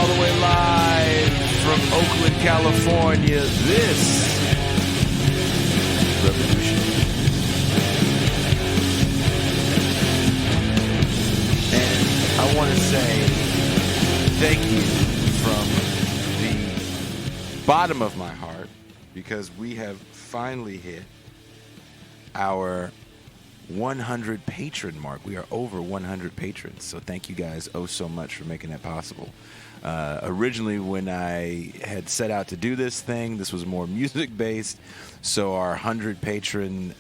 all the way live from Oakland, California. This is Revolution. And I want to say thank you from the bottom of my heart, because we have finally hit our 100 patron mark. We are over 100 patrons, so thank you guys so much for making that possible. Originally, when I had set out to do this thing, this was more music based, so our 100 patron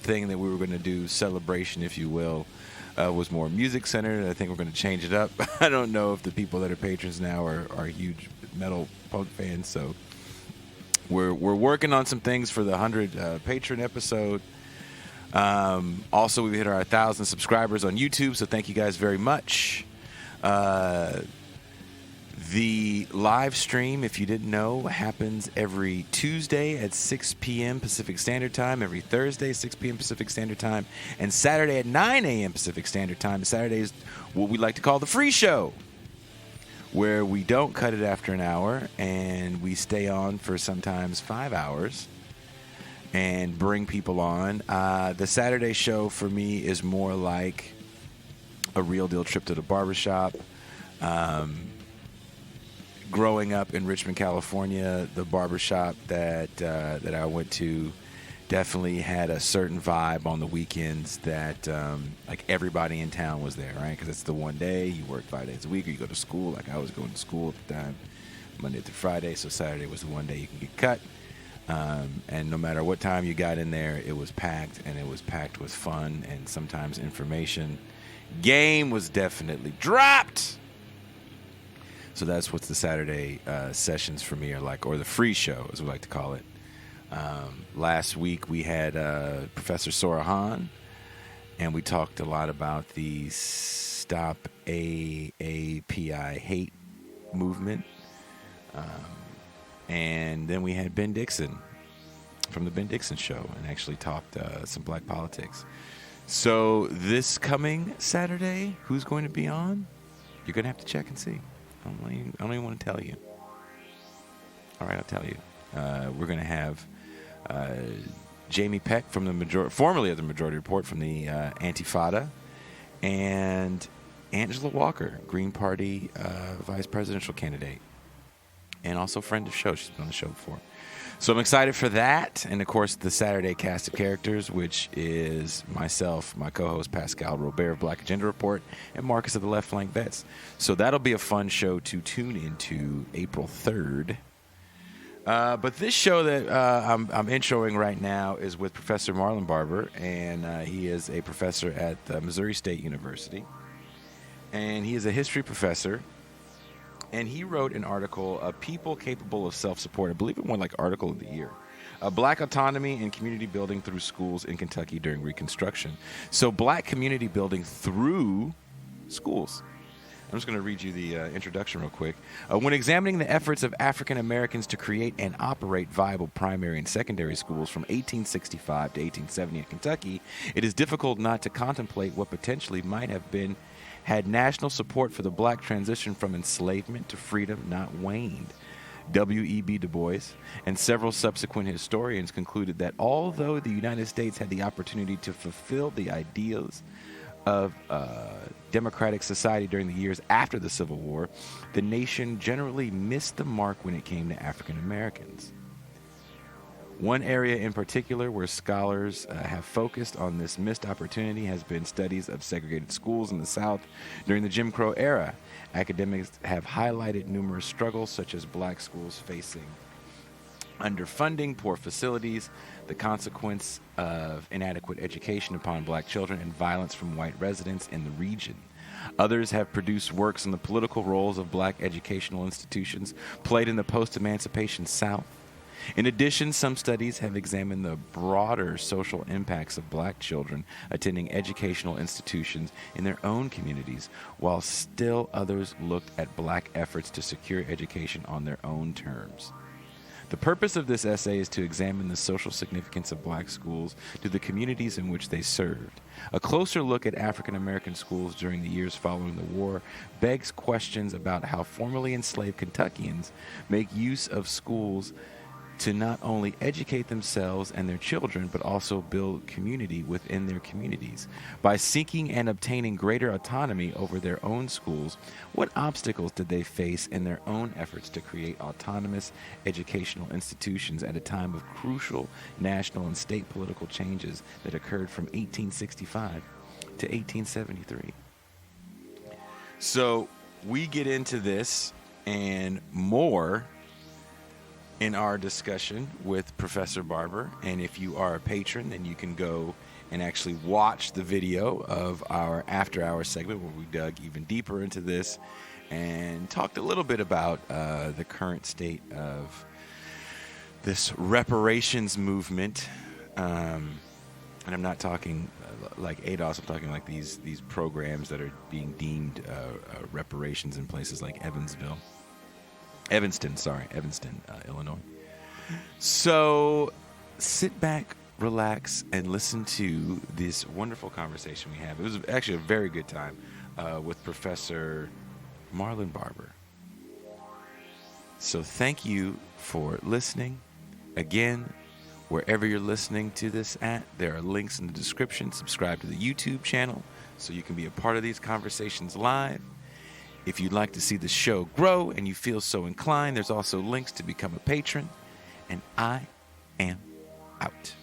thing that we were going to do, celebration if you will, was more music centered. I think we're going to change it up. I don't know if the people that are patrons now are huge metal punk fans, so we're working on some things for the 100 patron episode. Also, we've hit our 1,000 subscribers on YouTube, so thank you guys very much. The live stream, if you didn't know, happens every Tuesday at 6 p.m. Pacific Standard Time, every Thursday 6 p.m. Pacific Standard Time, and Saturday at 9 a.m. Pacific Standard Time. Saturday is what we like to call the free show, where we don't cut it after an hour, and we stay on for sometimes 5 hours and bring people on. The Saturday show for me is more like a real deal trip to the barbershop. Growing up in Richmond, California, the barbershop that I went to definitely had a certain vibe on the weekends that like everybody in town was there, right? Because it's the one day you work 5 days a week, or you go to school. Like I was going to school at the time, Monday through Friday, so Saturday was the one day you can get cut. And no matter what time you got in there, it was packed, and it was packed with fun and sometimes information. Game was definitely dropped. So that's what the Saturday sessions for me are like, or the free show, as we like to call it. Last week we had Professor Sorahan, and we talked a lot about the Stop AAPI hate movement. And then we had Ben Dixon from the Ben Dixon Show, and actually talked some black politics. So this coming Saturday, who's going to be on? You're going to have to check and see. I don't even want to tell you. All right, I'll tell you. We're going to have Jamie Peck from the formerly of the Majority Report, from the Antifada, and Angela Walker, Green Party vice presidential candidate, and also friend of the show. She's been on the show before. So I'm excited for that. And, of course, the Saturday cast of characters, which is myself, my co-host Pascal Robert of Black Agenda Report, and Marcus of the Left Flank Vets. So that'll be a fun show to tune into April 3rd. But this show that I'm introing right now is with Professor Marlin Barber, and he is a professor at the Missouri State University. And he is a history professor. And he wrote an article, A People Capable of Self-Support. I believe it won like Article of the Year. Black Autonomy and Community Building Through Schools in Kentucky During Reconstruction. So black community building through schools. I'm just going to read you the introduction real quick. When examining the efforts of African Americans to create and operate viable primary and secondary schools from 1865 to 1870 in Kentucky, it is difficult not to contemplate what potentially might have been had national support for the black transition from enslavement to freedom not waned. W.E.B. Du Bois and several subsequent historians concluded that although the United States had the opportunity to fulfill the ideals of democratic society during the years after the Civil War, the nation generally missed the mark when it came to African Americans. One area in particular where scholars have focused on this missed opportunity has been studies of segregated schools in the South during the Jim Crow era. Academics have highlighted numerous struggles, such as black schools facing underfunding, poor facilities, the consequence of inadequate education upon black children, and violence from white residents in the region. Others have produced works on the political roles of black educational institutions played in the post-emancipation South. In addition, some studies have examined the broader social impacts of black children attending educational institutions in their own communities, while still others looked at black efforts to secure education on their own terms. The purpose of this essay is to examine the social significance of black schools to the communities in which they served. A closer look at African American schools during the years following the war begs questions about how formerly enslaved Kentuckians make use of schools to not only educate themselves and their children, but also build community within their communities. By seeking and obtaining greater autonomy over their own schools, what obstacles did they face in their own efforts to create autonomous educational institutions at a time of crucial national and state political changes that occurred from 1865 to 1873? So we get into this and more in our discussion with Professor Barber. And if you are a patron, then you can go and actually watch the video of our after hours segment where we dug even deeper into this and talked a little bit about the current state of this reparations movement. And I'm not talking like ADOS, I'm talking like these programs that are being deemed reparations in places like Evanston, Illinois. So sit back, relax, and listen to this wonderful conversation we have. It was actually a very good time with Professor Marlin Barber. So thank you for listening. Again, wherever you're listening to this at, there are links in the description. Subscribe to the YouTube channel so you can be a part of these conversations live. If you'd like to see the show grow and you feel so inclined, there's also links to become a patron. And I am out.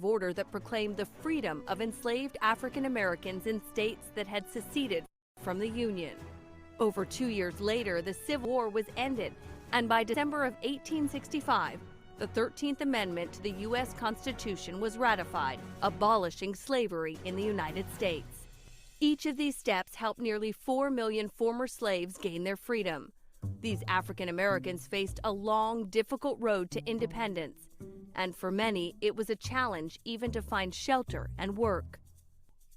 Order that proclaimed the freedom of enslaved African Americans in states that had seceded from the Union. Over 2 years later, the Civil War was ended, and by December of 1865, the 13th Amendment to the U.S. Constitution was ratified, abolishing slavery in the United States. Each of these steps helped nearly 4 million former slaves gain their freedom. These African Americans faced a long, difficult road to independence, and for many, it was a challenge even to find shelter and work.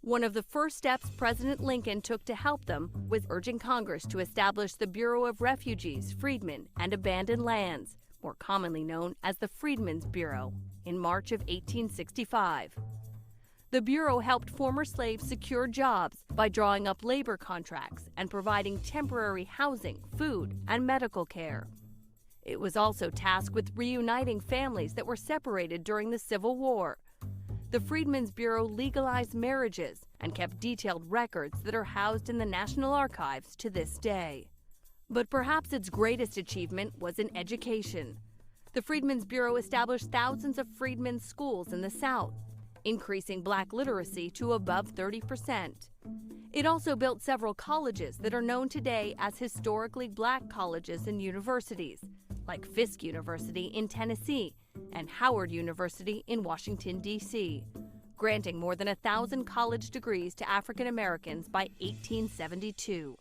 One of the first steps President Lincoln took to help them was urging Congress to establish the Bureau of Refugees, Freedmen, and Abandoned Lands, more commonly known as the Freedmen's Bureau, in March of 1865. The Bureau helped former slaves secure jobs by drawing up labor contracts and providing temporary housing, food, and medical care. It was also tasked with reuniting families that were separated during the Civil War. The Freedmen's Bureau legalized marriages and kept detailed records that are housed in the National Archives to this day. But perhaps its greatest achievement was in education. The Freedmen's Bureau established thousands of freedmen's schools in the South, increasing black literacy to above 30%. It also built several colleges that are known today as historically black colleges and universities, like Fisk University in Tennessee and Howard University in Washington, D.C., granting more than 1,000 college degrees to African Americans by 1872.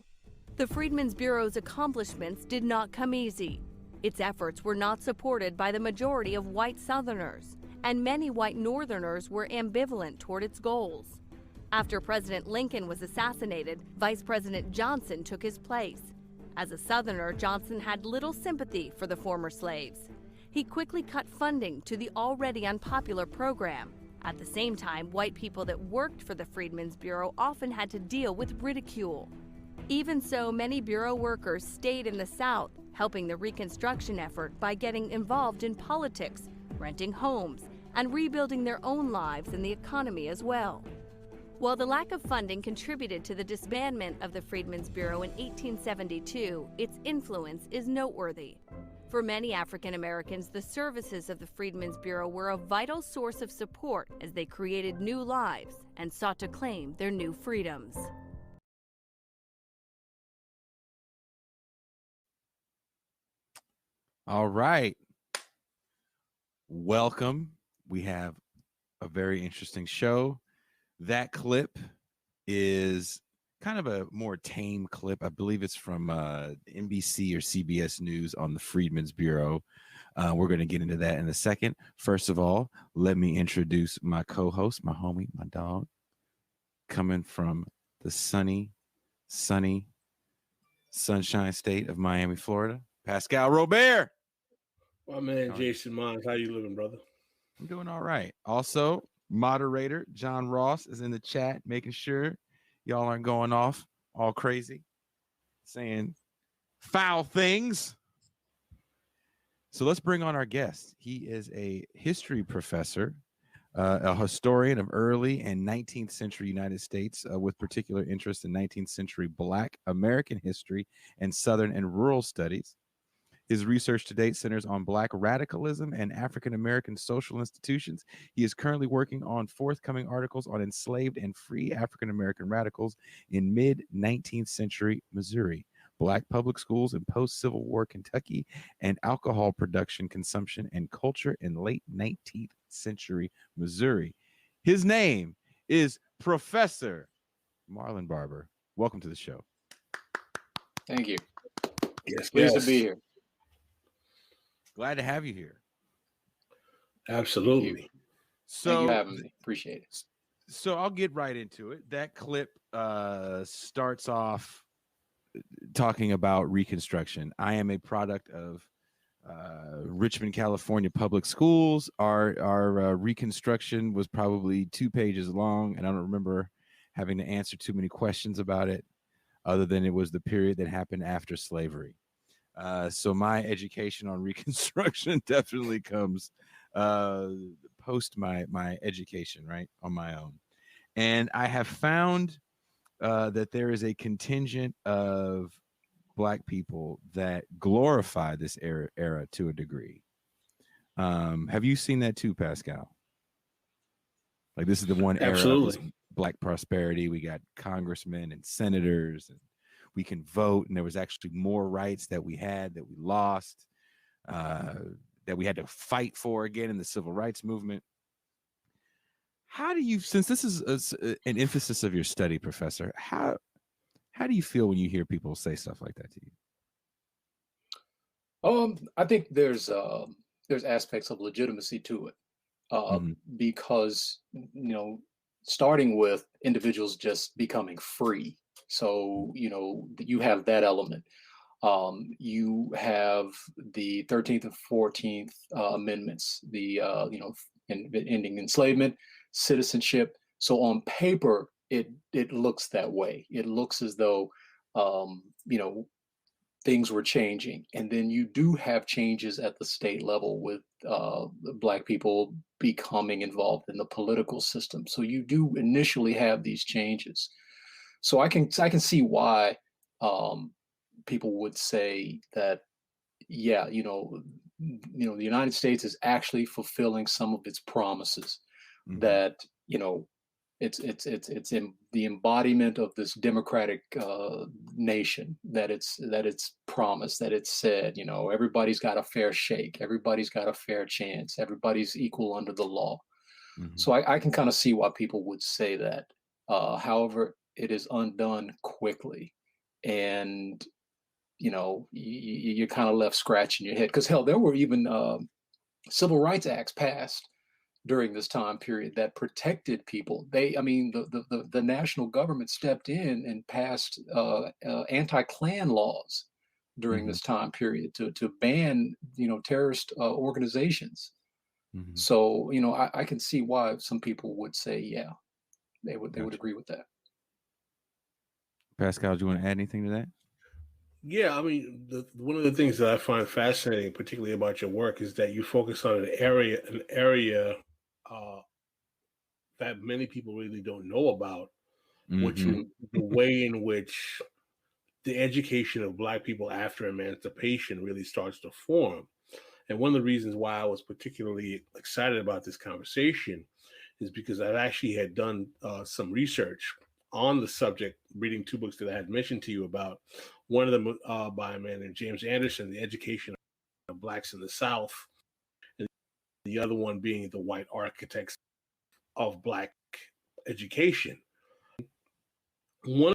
The Freedmen's Bureau's accomplishments did not come easy. Its efforts were not supported by the majority of white Southerners, and many white Northerners were ambivalent toward its goals. After President Lincoln was assassinated, Vice President Johnson took his place. As a Southerner, Johnson had little sympathy for the former slaves. He quickly cut funding to the already unpopular program. At the same time, white people that worked for the Freedmen's Bureau often had to deal with ridicule. Even so, many Bureau workers stayed in the South, helping the Reconstruction effort by getting involved in politics, renting homes, and rebuilding their own lives and the economy as well. While the lack of funding contributed to the disbandment of the Freedmen's Bureau in 1872, its influence is noteworthy. For many African Americans, the services of the Freedmen's Bureau were a vital source of support as they created new lives and sought to claim their new freedoms. All right. Welcome we have a very interesting show. That clip is kind of a more tame clip. I believe it's from NBC or CBS News on the Freedmen's Bureau. We're going to get into that in a second. First of all, let me introduce my co-host, my homie, my dog, coming from the sunny sunshine state of Miami, Florida, Pascal Robert. My man, Jason Mons, how you living, brother? I'm doing all right. Also, moderator John Ross is in the chat, making sure y'all aren't going off all crazy, saying foul things. So let's bring on our guest. He is a history professor, a historian of early and 19th century United States with particular interest in 19th century Black American history and Southern and rural studies. His research to date centers on Black radicalism and African American social institutions. He is currently working on forthcoming articles on enslaved and free African American radicals in mid-19th century Missouri, Black public schools in post-Civil War Kentucky, and alcohol production, consumption, and culture in late 19th century Missouri. His name is Professor Marlin Barber. Welcome to the show. Thank you. Yes, Pleased to be here. Glad to have you here. Absolutely. So, Thank you for having me. Appreciate it. So I'll get right into it. That clip starts off talking about Reconstruction. I am a product of Richmond, California public schools. Our Reconstruction was probably 2 pages long, and I don't remember having to answer too many questions about it, other than it was the period that happened after slavery. So my education on Reconstruction definitely comes post my education, right, on my own. And I have found that there is a contingent of Black people that glorify this era to a degree. Have you seen that too, Pascal? Like, this is the one era of this Black prosperity. We got congressmen and senators, and we can vote, and there was actually more rights that we had that we lost, that we had to fight for again in the civil rights movement. How do you, since this is an emphasis of your study, Professor, how do you feel when you hear people say stuff like that to you? I think there's aspects of legitimacy to it, because starting with individuals just becoming free. So you have that element. You have the 13th and 14th amendments, the ending enslavement, citizenship. So on paper, it looks that way. It looks as though things were changing, and then you do have changes at the state level with Black people becoming involved in the political system. So you do initially have these changes. So I can see why people would say that, yeah, the United States is actually fulfilling some of its promises. That it's in the embodiment of this democratic nation that it's promised, that it's said, everybody's got a fair shake, everybody's got a fair chance, everybody's equal under the law. So I can kind of see why people would say that. However, it is undone quickly, and you're kind of left scratching your head, because hell, there were even civil rights acts passed during this time period that protected people. The national government stepped in and passed anti-Klan laws during this time period to ban terrorist organizations. So I can see why some people would say, yeah, they would agree with that. Pascal, do you want to add anything to that? Yeah, I mean, one of the things that I find fascinating, particularly about your work, is that you focus on an area that many people really don't know about, which is the way in which the education of Black people after emancipation really starts to form. And one of the reasons why I was particularly excited about this conversation is because I actually had done some research on the subject, reading 2 books that I had mentioned to you about. One of them by a man named James Anderson, The Education of Blacks in the South in the the other one being the white architects of Black education. One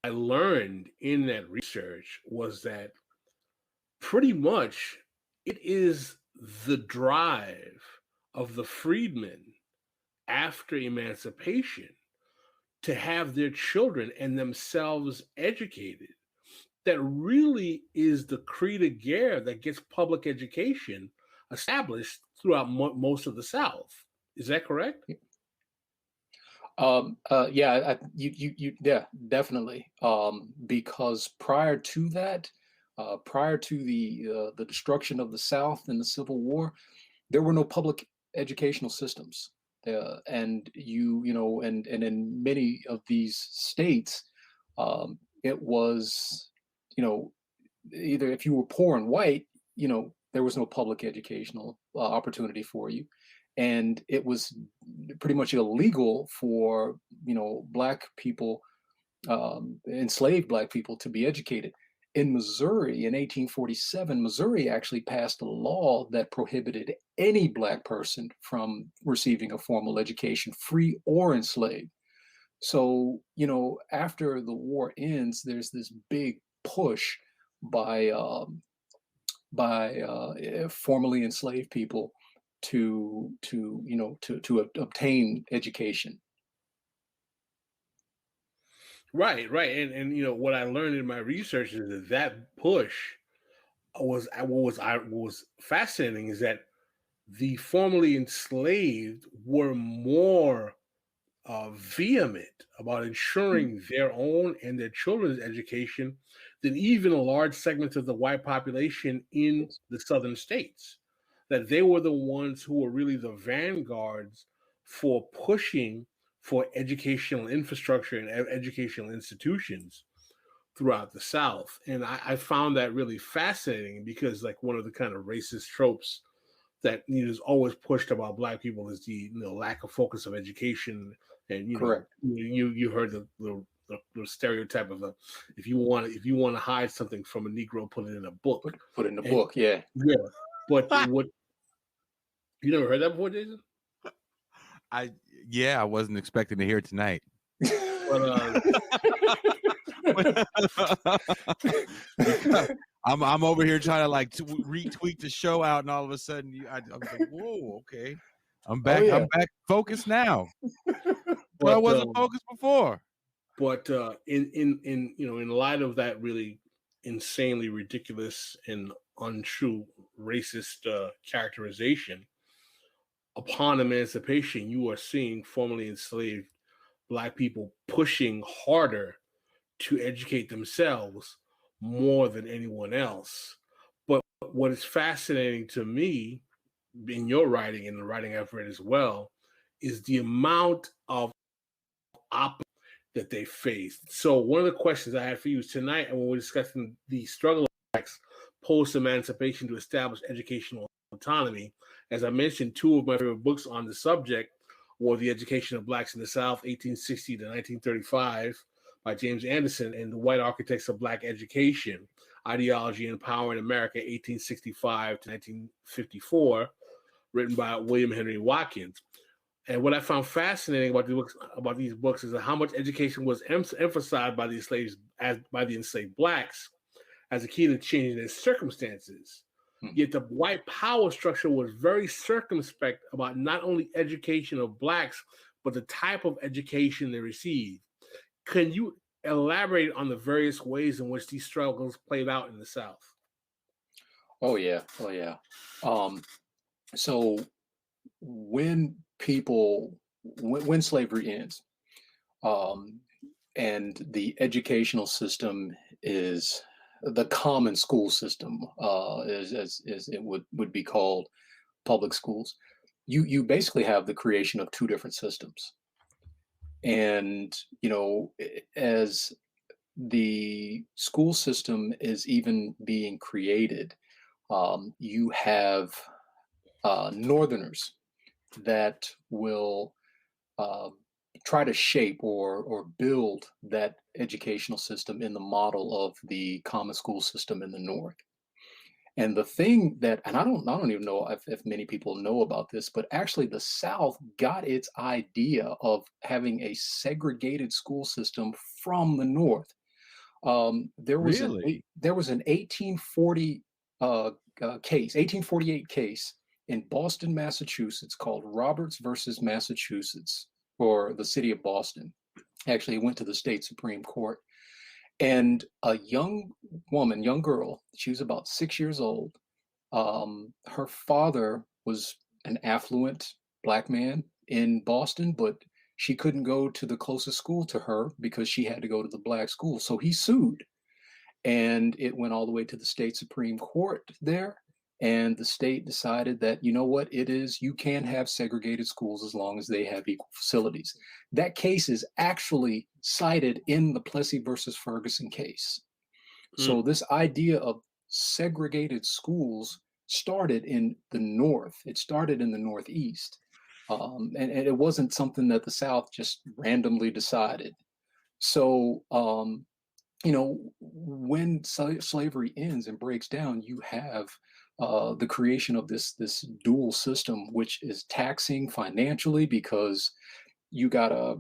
I learned in that research was that pretty much it is the drive of the freedmen after emancipation to have their children and themselves educated that really is the cri de guerre that gets public education established throughout most of the South. Is that correct? Yeah, yeah, definitely. Because prior to that, prior to the destruction of the South in the Civil War, there were no public educational systems, and and in many of these states, it was, either if you were poor and white, there was no public educational opportunity for you, and it was pretty much illegal for Black people, enslaved Black people, to be educated. In Missouri in 1847, Missouri actually passed a law that prohibited any Black person from receiving a formal education, free or enslaved. So, after the war ends, there's this big push by formerly enslaved people to obtain education. Right. And what I learned in my research is that push was fascinating is that the formerly enslaved were more vehement about ensuring their own and their children's education than even a large segment of the white population in the southern states. That they were the ones who were really the vanguards for pushing for educational infrastructure and educational institutions throughout the South. And I found that really fascinating because, like, one of the kind of racist tropes that is always pushed about Black people is the lack of focus of education. And Correct. You heard the stereotype of if you want to hide something from a Negro, put it in a book. Put it in a book, yeah. Yeah, but what you never heard that before, Jason? I wasn't expecting to hear it tonight. But, I'm over here trying to like retweet the show out, and all of a sudden I'm like, whoa, okay, I'm back. Oh, yeah. I'm back focused now. but I wasn't focused before. But in light of that really insanely ridiculous and untrue racist characterization, upon emancipation, you are seeing formerly enslaved Black people pushing harder to educate themselves more than anyone else. But what is fascinating to me in your writing and the writing I've read as well is the amount of opposition that they faced. So one of the questions I had for you is tonight, and when we're discussing the struggle of Blacks post-emancipation to establish educational autonomy, as I mentioned, two of my favorite books on the subject were The Education of Blacks in the South, 1860 to 1935, by James Anderson, and The White Architects of Black Education, Ideology and Power in America, 1865 to 1954, written by William Henry Watkins. And what I found fascinating about these books is how much education was emphasized by the enslaved Blacks as a key to changing their circumstances. Yet the white power structure was very circumspect about not only education of Blacks, but the type of education they received. Can you elaborate on the various ways in which these struggles played out in the South? Oh yeah. So when slavery ends, and the educational system is the common school system, as it would be called, public schools, you basically have the creation of two different systems. And as the school system is even being created, you have Northerners that will try to shape or build that educational system in the model of the common school system in the North. And the thing that, and I don't even know if many people know about this, but actually the South got its idea of having a segregated school system from the North. Really? There was an 1840 case, 1848 case in Boston, Massachusetts, called Roberts versus Massachusetts, or the city of Boston. Actually, it went to the state Supreme Court. And a young woman, young girl, she was about 6 years old. Her father was an affluent Black man in Boston, but she couldn't go to the closest school to her because she had to go to the Black school. So he sued, and it went all the way to the state Supreme Court there. And the state decided that, you know what, you can have segregated schools as long as they have equal facilities. That case is actually cited in the Plessy versus Ferguson case. So this idea of segregated schools started in the North. It started in the Northeast. And it wasn't something that the South just randomly decided. So, when slavery ends and breaks down, you have the creation of this dual system, which is taxing financially, because you gotta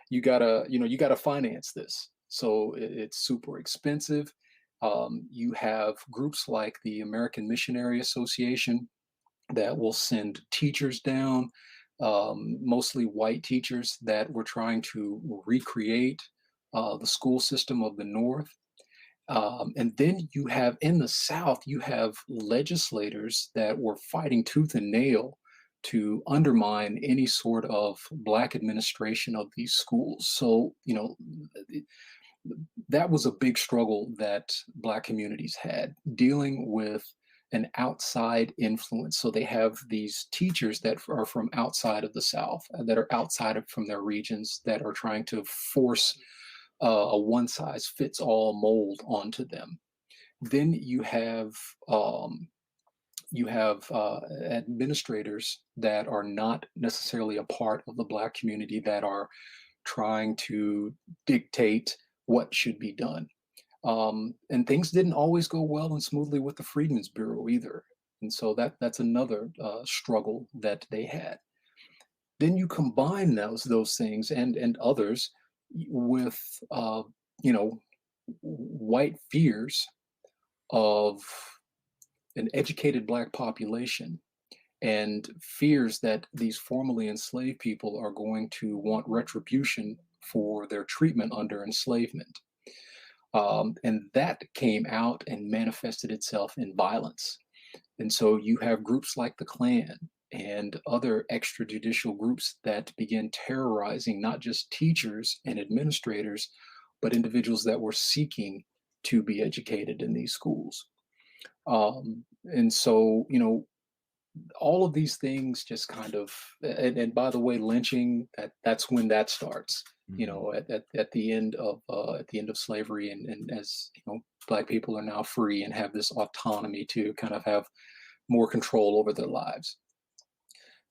you gotta finance this. So it's super expensive. You have groups like the American Missionary Association that will send teachers down, mostly white teachers that were trying to recreate the school system of the North. And then you have in the South, you have legislators that were fighting tooth and nail to undermine any sort of Black administration of these schools. So, that was a big struggle that Black communities had, dealing with an outside influence. So they have these teachers that are from outside of the South, that are from their regions, that are trying to force a one-size-fits-all mold onto them. Then you have administrators that are not necessarily a part of the Black community, that are trying to dictate what should be done. And things didn't always go well and smoothly with the Freedmen's Bureau either. And so that's another struggle that they had. Then you combine those things and others with white fears of an educated Black population, and fears that these formerly enslaved people are going to want retribution for their treatment under enslavement. And that came out and manifested itself in violence. And so you have groups like the Klan and other extrajudicial groups that began terrorizing not just teachers and administrators, but individuals that were seeking to be educated in these schools. And so, all of these things just kind of, and by the way, lynching, that's when that starts. At the end of slavery, and as Black people are now free and have this autonomy to kind of have more control over their lives.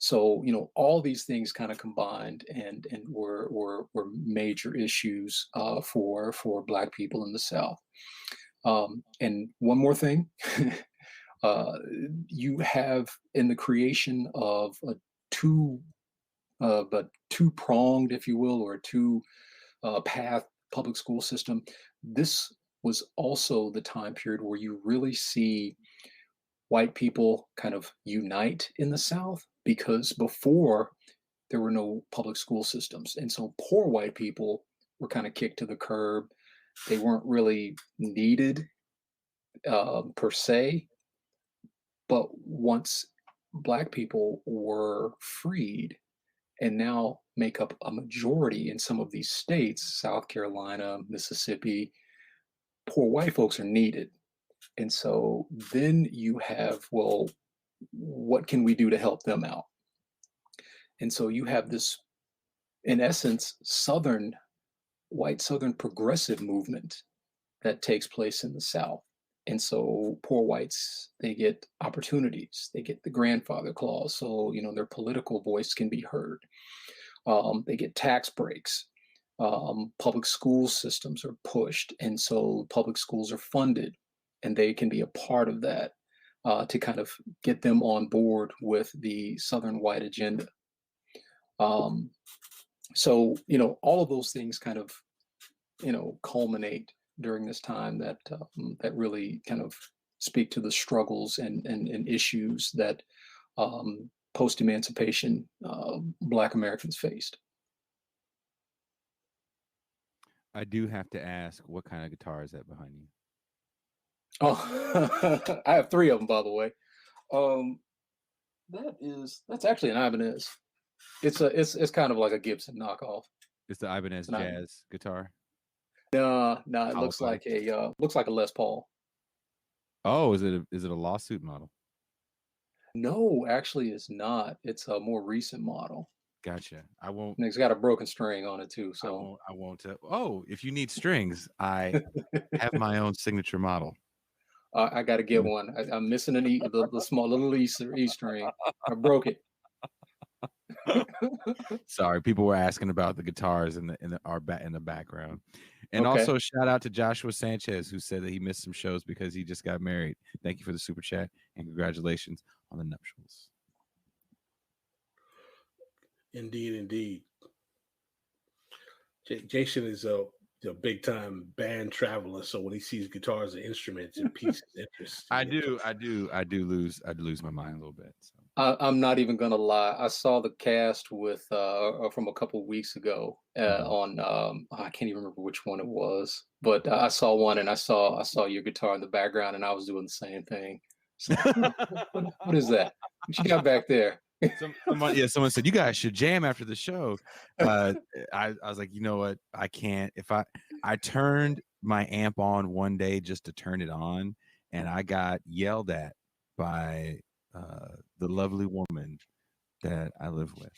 So all these things kind of combined and were major issues for Black people in the South. And one more thing, you have in the creation of a two-pronged, if you will, or a two-path public school system. This was also the time period where you really see white people kind of unite in the South, because before there were no public school systems. And so poor white people were kind of kicked to the curb. They weren't really needed per se. But once Black people were freed and now make up a majority in some of these states, South Carolina, Mississippi, poor white folks are needed. And so then you have, well, what can we do to help them out? And so you have this, in essence, white Southern progressive movement that takes place in the South. And so poor whites, they get opportunities, they get the grandfather clause, so their political voice can be heard. They get tax breaks. Public school systems are pushed, and so public schools are funded. and they can be a part of that to kind of get them on board with the Southern white agenda. So, all of those things kind of, culminate during this time that that really kind of speak to the struggles and issues that post-emancipation Black Americans faced. I do have to ask, what kind of guitar is that behind you? Oh, I have 3 of them, by the way. That's actually an Ibanez. It's kind of like a Gibson knockoff. It's the Ibanez jazz guitar. No, it looks like a Les Paul. Oh, is it a lawsuit model? No, actually, it's not. It's a more recent model. Gotcha. I won't. And it's got a broken string on it too. So I won't. Oh, if you need strings, I have my own signature model. I got to get one. I'm missing the small little E string. I broke it. Sorry, people were asking about the guitars in the background. And also shout out to Joshua Sanchez, who said that he missed some shows because he just got married. Thank you for the super chat and congratulations on the nuptials. Indeed. Jason is a big time band traveler, so when he sees guitars and instruments, it piques his interest. I do lose my mind a little bit. So. I'm not even gonna lie. I saw the cast with from a couple weeks ago on I can't even remember which one it was, but I saw one and I saw your guitar in the background, and I was doing the same thing. So, what is that? What you got back there? Someone said you guys should jam after the show. I was like, you know what? I can't. If I turned my amp on one day just to turn it on, and I got yelled at by the lovely woman that I live with.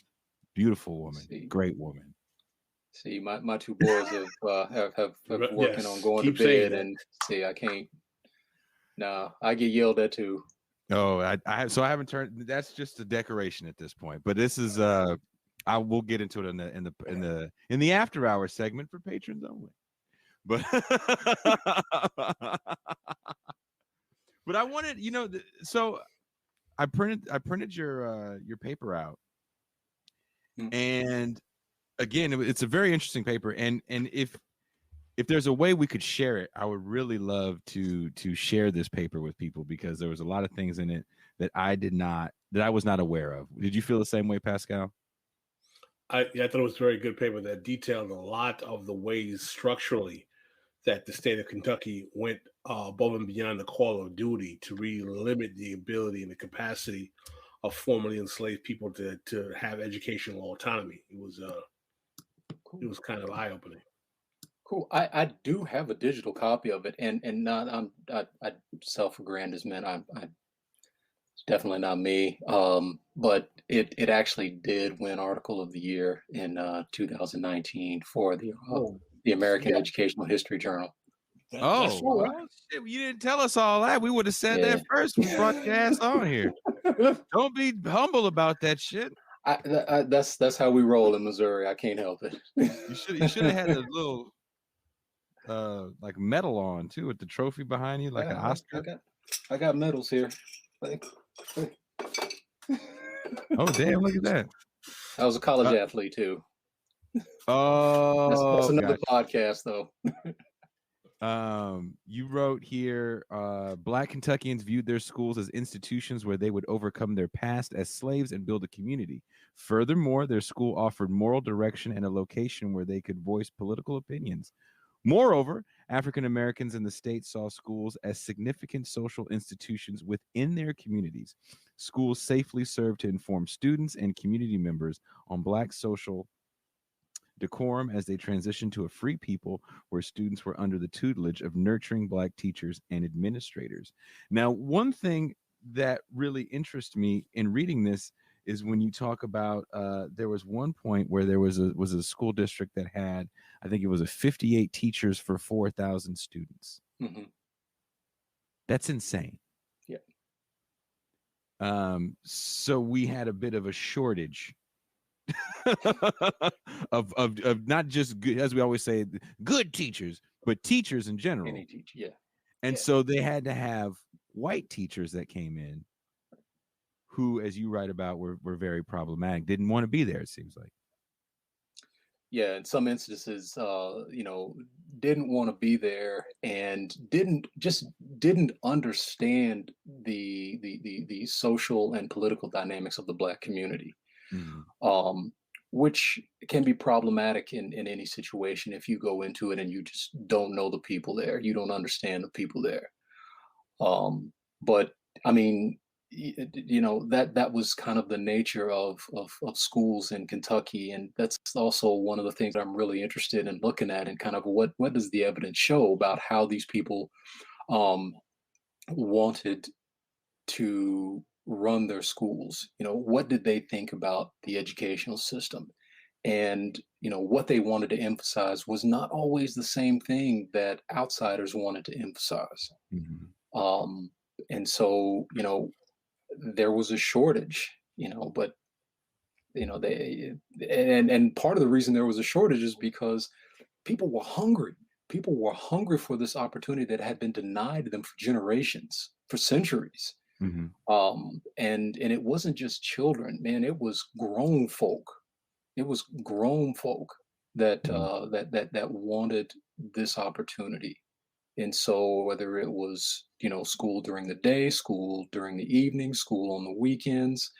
Beautiful woman, great woman. See, my 2 boys have working on going to bed, and see, I can't. No, I get yelled at too. Oh, I haven't turned. That's just a decoration at this point. But this is I will get into it in the after hour segment for patrons only. But but I wanted, so I printed your paper out, and again, it's a very interesting paper, and if there's a way we could share it, I would really love to share this paper with people, because there was a lot of things in it that I was not aware of. Did you feel the same way, Pascal? I thought it was a very good paper that detailed a lot of the ways structurally that the state of Kentucky went above and beyond the call of duty to really limit the ability and the capacity of formerly enslaved people to have educational autonomy. It was kind of eye-opening. Cool. I do have a digital copy of it, and not I self-aggrandizement. It's definitely not me. But it actually did win Article of the Year in 2019 for the American Educational History Journal. Shit, you didn't tell us all that. We would have said that first. We brought your ass on here. Don't be humble about that shit. That's how we roll in Missouri. I can't help it. You should have had a little like medal on too, with the trophy behind you, like an Oscar. I got medals here. Oh damn! Look at that. I was a college athlete too. Oh, that's another podcast though. You wrote here, Black Kentuckians viewed their schools as institutions where they would overcome their past as slaves and build a community. Furthermore, their school offered moral direction and a location where they could voice political opinions. Moreover, African Americans in the state saw schools as significant social institutions within their communities. Schools safely served to inform students and community members on Black social decorum as they transitioned to a free people where students were under the tutelage of nurturing Black teachers and administrators. Now, one thing that really interests me in reading this is when you talk about there was one point where there was a school district that had, I think it was 58 teachers for 4,000 students. Mm-hmm. That's insane. Yeah. So we had a bit of a shortage of not just good, as we always say, good teachers, but teachers in general. Any teacher, yeah. And so they had to have white teachers that came in who, as you write about, were very problematic, didn't want to be there, it seems like. Yeah, in some instances, didn't want to be there and didn't understand the social and political dynamics of the Black community, which can be problematic in any situation if you go into it and you just don't know the people there, you don't understand the people there. But I mean, that was kind of the nature of schools in Kentucky, and that's also one of the things I'm really interested in looking at, and kind of what does the evidence show about how these people wanted to run their schools. What did they think about the educational system? And what they wanted to emphasize was not always the same thing that outsiders wanted to emphasize. And so there was a shortage, but they and part of the reason there was a shortage is because people were hungry. People were hungry for this opportunity that had been denied them for generations, for centuries. And it wasn't just children, man. It was grown folk. It was grown folk that that wanted this opportunity. And so whether it was, school during the day, school during the evening, school on the weekends,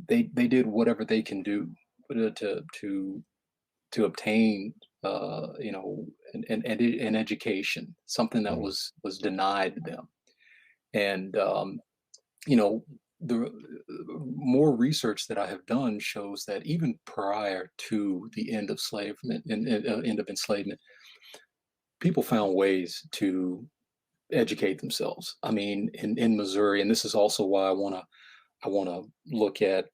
they did whatever they can do to obtain, an education, something that was denied them. And, the more research that I have done shows that even prior to the end of enslavement, people found ways to educate themselves. I mean, in Missouri, and this is also why I want to look at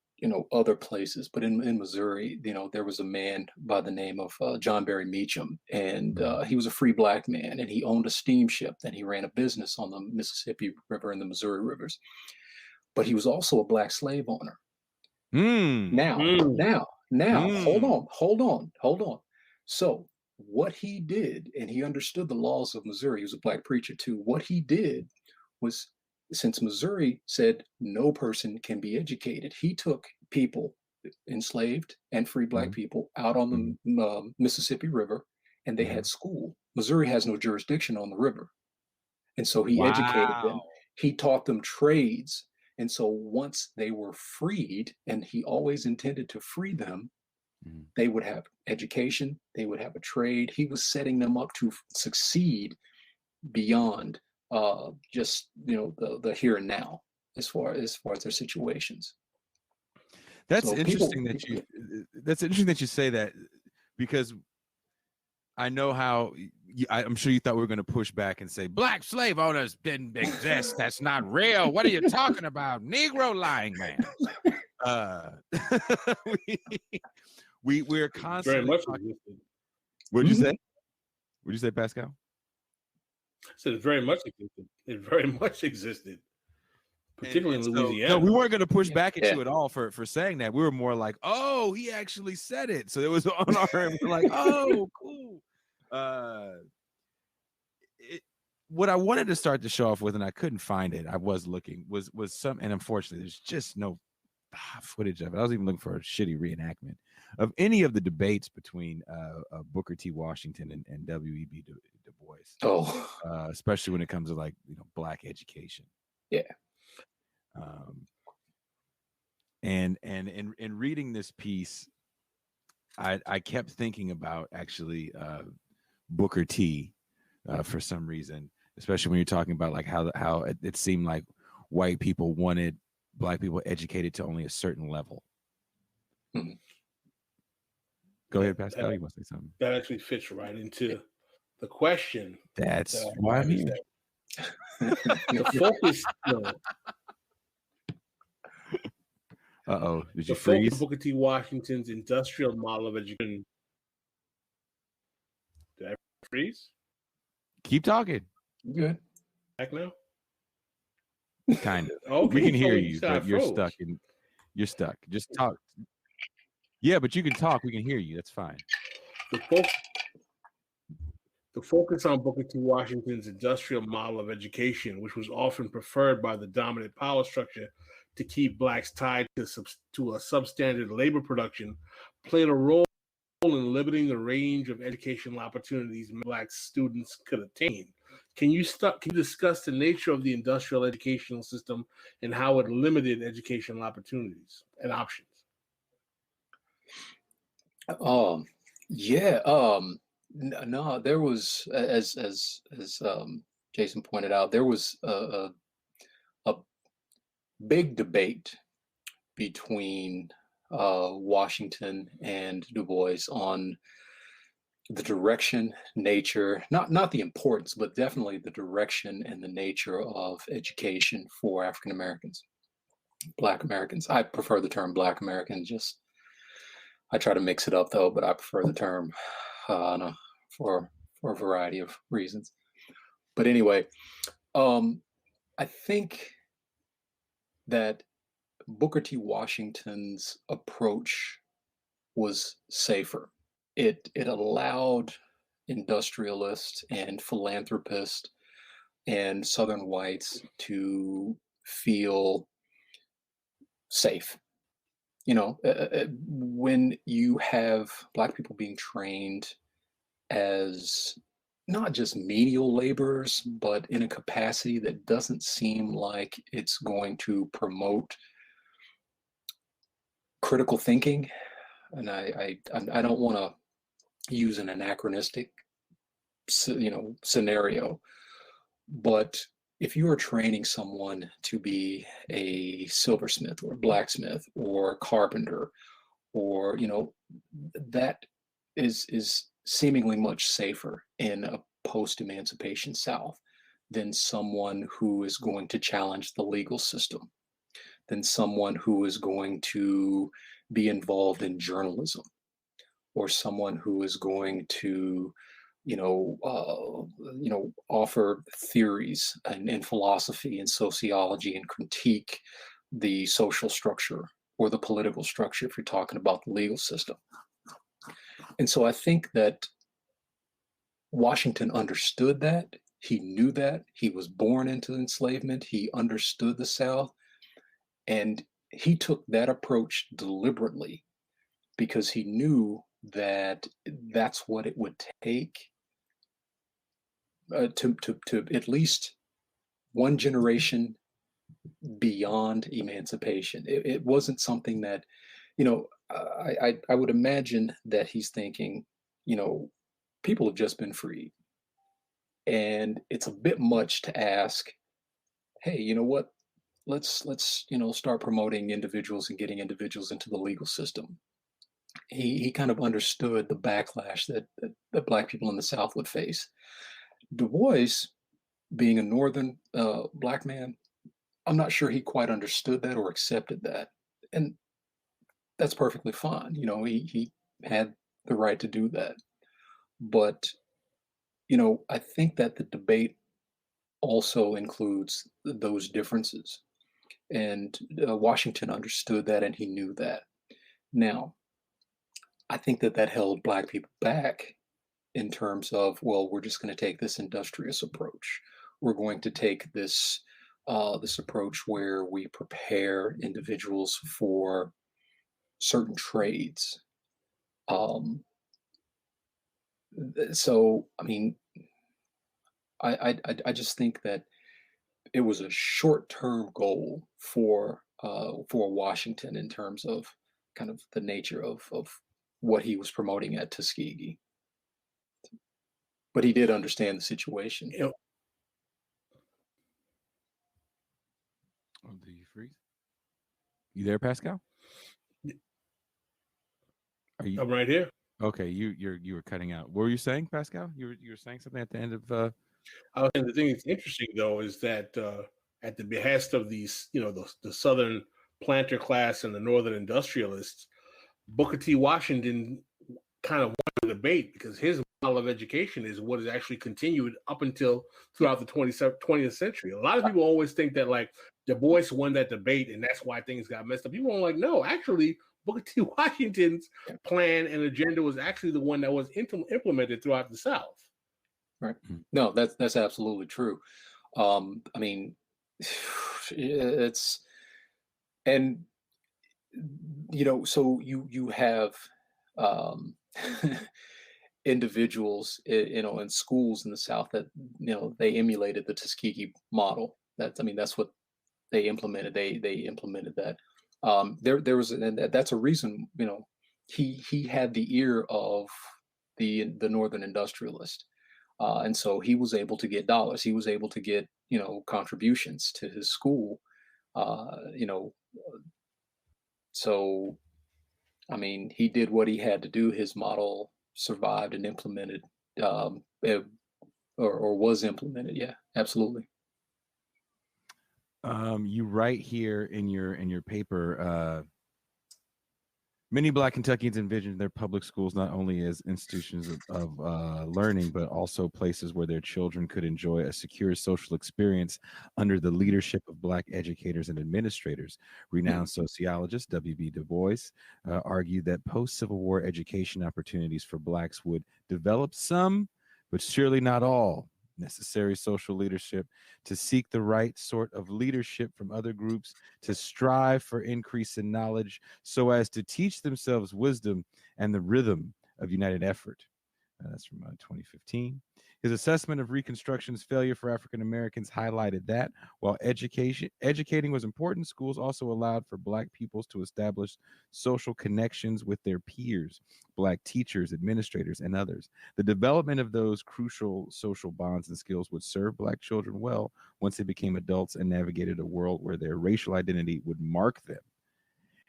other places. But in Missouri, there was a man by the name of John Berry Meacham, and he was a free Black man, and he owned a steamship. And he ran a business on the Mississippi River and the Missouri rivers. But he was also a Black slave owner. Now, hold on. So what he did, and he understood the laws of Missouri. He was a Black preacher too. What he did was, since Missouri said no person can be educated, he took people, enslaved and free Black people, out on the Mississippi River, and they had school. Missouri has no jurisdiction on the river. And so he educated them. He taught them trades. And so once they were freed, and he always intended to free them, they would have education, they would have a trade. He was setting them up to succeed beyond just the here and now, as far as their situations. That's interesting that you say that, because I know how I'm sure you thought we were going to push back and say Black slave owners didn't exist. That's not real. What are you talking about? Negro lying man. We're constantly very much talking. existed. What'd you say? What'd you say, Pascal? I said it very much existed. It very much existed, particularly in Louisiana. No, we weren't going to push back at you at all for saying that. We were more like, oh, he actually said it. So it was on our end. We're like, oh, cool. What I wanted to start the show off with, and I couldn't find it, I was looking, was some, and unfortunately, there's just no footage of it. I was even looking for a shitty reenactment of any of the debates between Booker T. Washington and W.E.B. Du Bois. Especially when it comes to Black education. Yeah. And in reading this piece, I kept thinking about actually Booker T. For some reason, especially when you're talking about how it seemed like white people wanted Black people educated to only a certain level. Go ahead, Pascal. You want to say something? That actually fits right into the question. That's why I'm here. The focus. Did you the freeze? focus of Booker T. Washington's industrial model of education. Did I freeze? Keep talking. Good. Back now? Kind of. Okay, we can hear you, you but you're froze. stuck. You're stuck. Just talk. Yeah, but you can talk. We can hear you. That's fine. The The focus on Booker T. Washington's industrial model of education, which was often preferred by the dominant power structure to keep blacks tied to a substandard labor production, played a role in limiting the range of educational opportunities black students could attain. Can you discuss the nature of the industrial educational system and how it limited educational opportunities and options? No, there was, as Jason pointed out, there was a big debate between Washington and Du Bois on the direction, nature, not the importance, but definitely the direction and the nature of education for African Americans, Black Americans. I prefer the term Black American. I try to mix it up though, but I prefer the term for a variety of reasons. But anyway, I think that Booker T. Washington's approach was safer. It allowed industrialists and philanthropists and Southern whites to feel safe. When you have Black people being trained as not just menial laborers, but in a capacity that doesn't seem like it's going to promote critical thinking, and I don't want to use an anachronistic, scenario, but if you are training someone to be a silversmith or a blacksmith or a carpenter, or that is seemingly much safer in a post-emancipation South than someone who is going to challenge the legal system, than someone who is going to be involved in journalism, or someone who is going to offer theories and philosophy and sociology and critique the social structure or the political structure if you're talking about the legal system. And so I think that Washington understood that. He knew that. He was born into enslavement. He understood the South. And he took that approach deliberately because he knew that that's what it would take to at least one generation beyond emancipation. It wasn't something that, I would imagine that he's thinking, people have just been freed. And it's a bit much to ask, hey, you know what? Let's start promoting individuals and getting individuals into the legal system. He kind of understood the backlash that Black people in the South would face. Du Bois, being a Northern Black man, I'm not sure he quite understood that or accepted that. And that's perfectly fine. He had the right to do that. But, I think that the debate also includes those differences. And Washington understood that and he knew that. Now, I think that held Black people back in terms of, well, we're just going to take this industrious approach. We're going to take this approach where we prepare individuals for certain trades. So, I mean, I just think that it was a short-term goal for Washington in terms of kind of the nature of what he was promoting at Tuskegee. But he did understand the situation. Oh, did you freeze? You there, Pascal? Are you? I'm right here. Okay, you were cutting out. What were you saying, Pascal? You were saying something at the end of. And the thing that's interesting though is that at the behest of these, the Southern planter class and the Northern industrialists, Booker T. Washington kind of won the debate because his model of education is what is actually continued up until throughout the 20th century. A lot of people always think that like Du Bois won that debate and that's why things got messed up. People are like, no, actually, Booker T. Washington's plan and agenda was actually the one that was implemented throughout the South. Right. Mhm. No, that's absolutely true. I mean, it's and so you have um, individuals, in schools in the South that they emulated the Tuskegee model. That's what they implemented. They implemented that. There was, and that's a reason. He had the ear of the Northern industrialist, and so he was able to get dollars. He was able to get contributions to his school. Uh, you know, so he did what he had to do. His model survived and implemented, or was implemented. Yeah, absolutely. You write here in your paper, many Black Kentuckians envision their public schools not only as institutions of learning, but also places where their children could enjoy a secure social experience under the leadership of Black educators and administrators. Renowned sociologist W.B. Du Bois argued that post-Civil War education opportunities for Blacks would develop some, but surely not all, necessary social leadership to seek the right sort of leadership from other groups, to strive for increase in knowledge so as to teach themselves wisdom and the rhythm of united effort. That's from 2015. His assessment of Reconstruction's failure for African Americans highlighted that while educating was important, schools also allowed for Black peoples to establish social connections with their peers, Black teachers, administrators, and others. The development of those crucial social bonds and skills would serve Black children well once they became adults and navigated a world where their racial identity would mark them.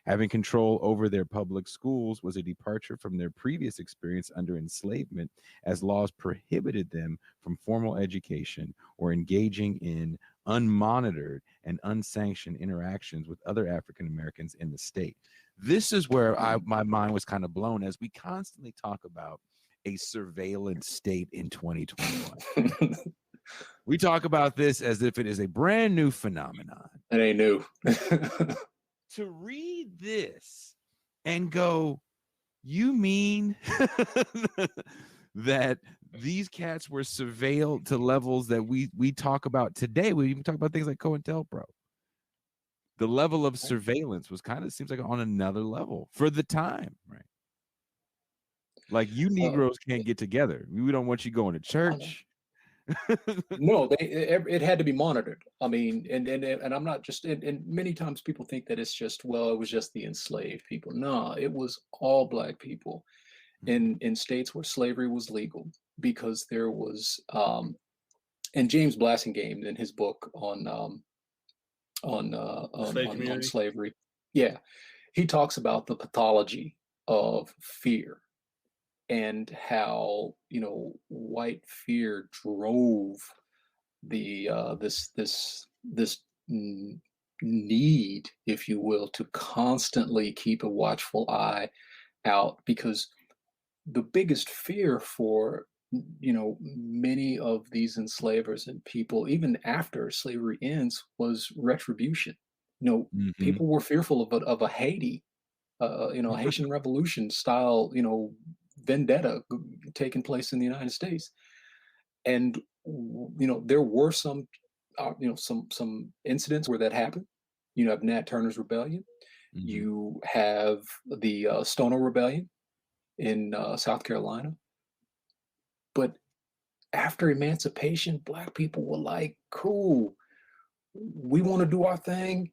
Having control over their public schools was a departure from their previous experience under enslavement, as laws prohibited them from formal education or engaging in unmonitored and unsanctioned interactions with other African Americans in the state. This is where my mind was kind of blown as we constantly talk about a surveillance state in 2021. We talk about this as if it is a brand new phenomenon. It ain't new. To read this and go, you mean that these cats were surveilled to levels that we talk about today? We even talk about things like COINTELPRO. The level of surveillance was kind of seems like on another level for the time, right? Like you Negroes can't get together. We don't want you going to church. No, it had to be monitored. And I'm not just, and many times people think that it's just, well, it was just the enslaved people. No, it was all Black people in states where slavery was legal, because there was, and James Blasingame in his book on slavery, yeah, he talks about the pathology of fear and how white fear drove the this need, if you will, to constantly keep a watchful eye out, because the biggest fear for many of these enslavers and people, even after slavery ends, was retribution. People were fearful of a Haiti, Haitian Revolution style, vendetta taking place in the United States. And there were some incidents where that happened. You have Nat Turner's Rebellion. You have the Stono Rebellion in South Carolina. But after emancipation, Black people were like, cool, we want to do our thing.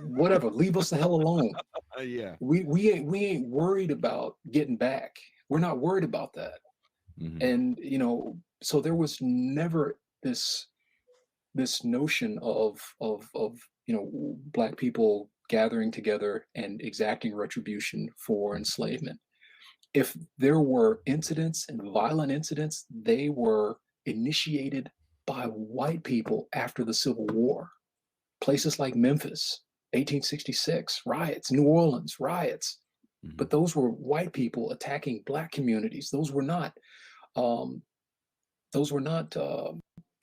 Whatever, leave us the hell alone. Yeah. We ain't worried about getting back. We're not worried about that. And so there was never this notion of Black people gathering together and exacting retribution for enslavement. If there were incidents and violent incidents, they were initiated by white people after the Civil War. Places like Memphis, 1866 riots, New Orleans riots. But those were white people attacking Black communities. Those were not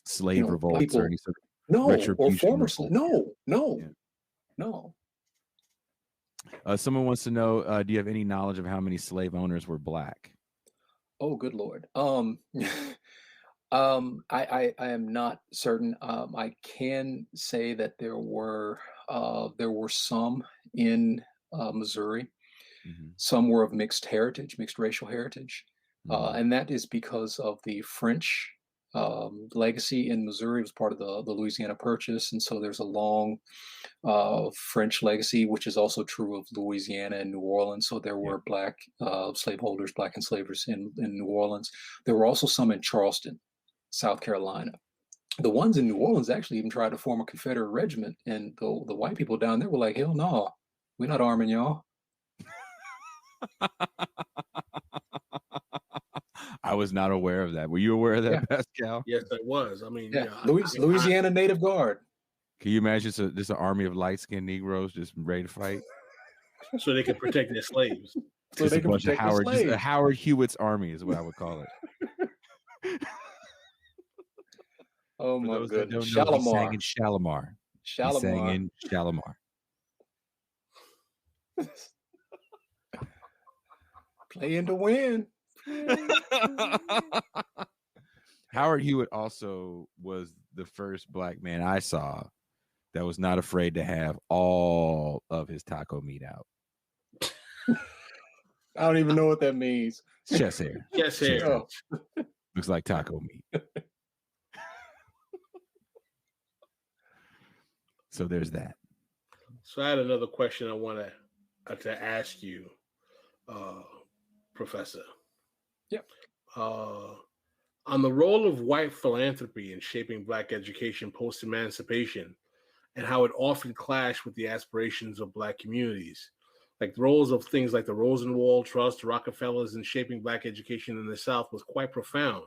slave revolts or any sort of no, retribution or former revolt. No. Someone wants to know, do you have any knowledge of how many slave owners were Black? Oh, good Lord. I am not certain. I can say that there were some in Missouri. Mm-hmm. Some were of mixed heritage, mixed racial heritage, Mm-hmm. and that is because of the French legacy in Missouri. It was part of the Louisiana Purchase, and so there's a long French legacy, which is also true of Louisiana and New Orleans. So there Yeah. were black slaveholders, black enslavers in New Orleans. There were also some in Charleston, South Carolina. The ones in New Orleans actually even tried to form a Confederate regiment, and the white people down there were like, "Hell no, we're not arming y'all." I was not aware of that. Were you aware of that, Yeah. Pascal? Yes, I was. I mean, Yeah, Louisiana Native Guard. Can you imagine just an army of light-skinned Negroes just ready to fight? so they could protect their slaves. So Just they a can bunch of protect their Howard, just a slaves. Howard Hewitt's army is what I would call it. Oh For my those that goodness. don't know, he sang Shalimar. in Shalimar. He sang Shalimar. in Shalimar. Playing to win. Howard Hewitt also was the first black man I saw that was not afraid to have all of his taco meat out. I don't even know what that means. It's chest hair. Chest hair. Oh. Looks like taco meat. So there's that. So I had another question I want to ask you, Professor. Yep. On the role of white philanthropy in shaping Black education post-emancipation and how it often clashed with the aspirations of Black communities. Like the roles of things like the Rosenwald Trust, Rockefellers in shaping Black education in the South was quite profound.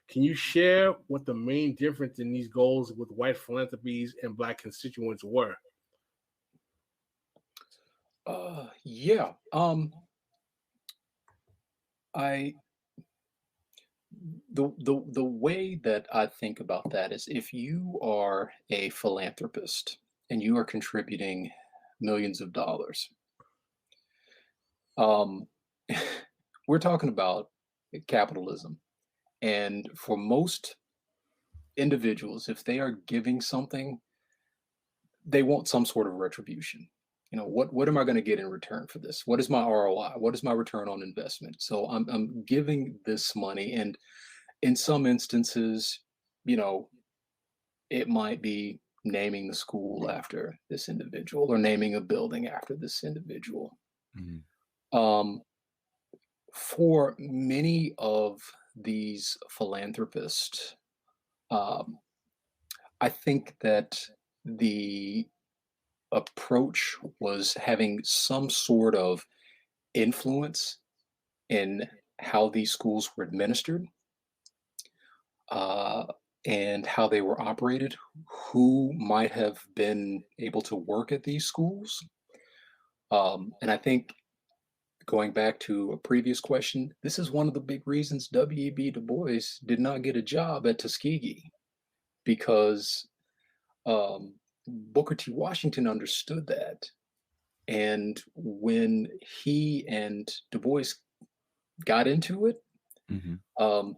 Can you share what the main difference in these goals with white philanthropies and Black constituents were? Yeah. The way that I think about that is if you are a philanthropist and you are contributing millions of dollars, we're talking about capitalism. And for most individuals, if they are giving something, they want some sort of retribution. You know, what am I going to get in return for this? What is my ROI? What is my return on investment? So I'm giving this money, and in some instances, you know, it might be naming the school after this individual or naming a building after this individual. Mm-hmm. For many of these philanthropists, I think that the approach was having some sort of influence in how these schools were administered and how they were operated, who might have been able to work at these schools. And I think going back to a previous question, this is one of the big reasons W.E.B. Du Bois did not get a job at Tuskegee, because Booker T. Washington understood that. And when he and Du Bois got into it, Mm-hmm.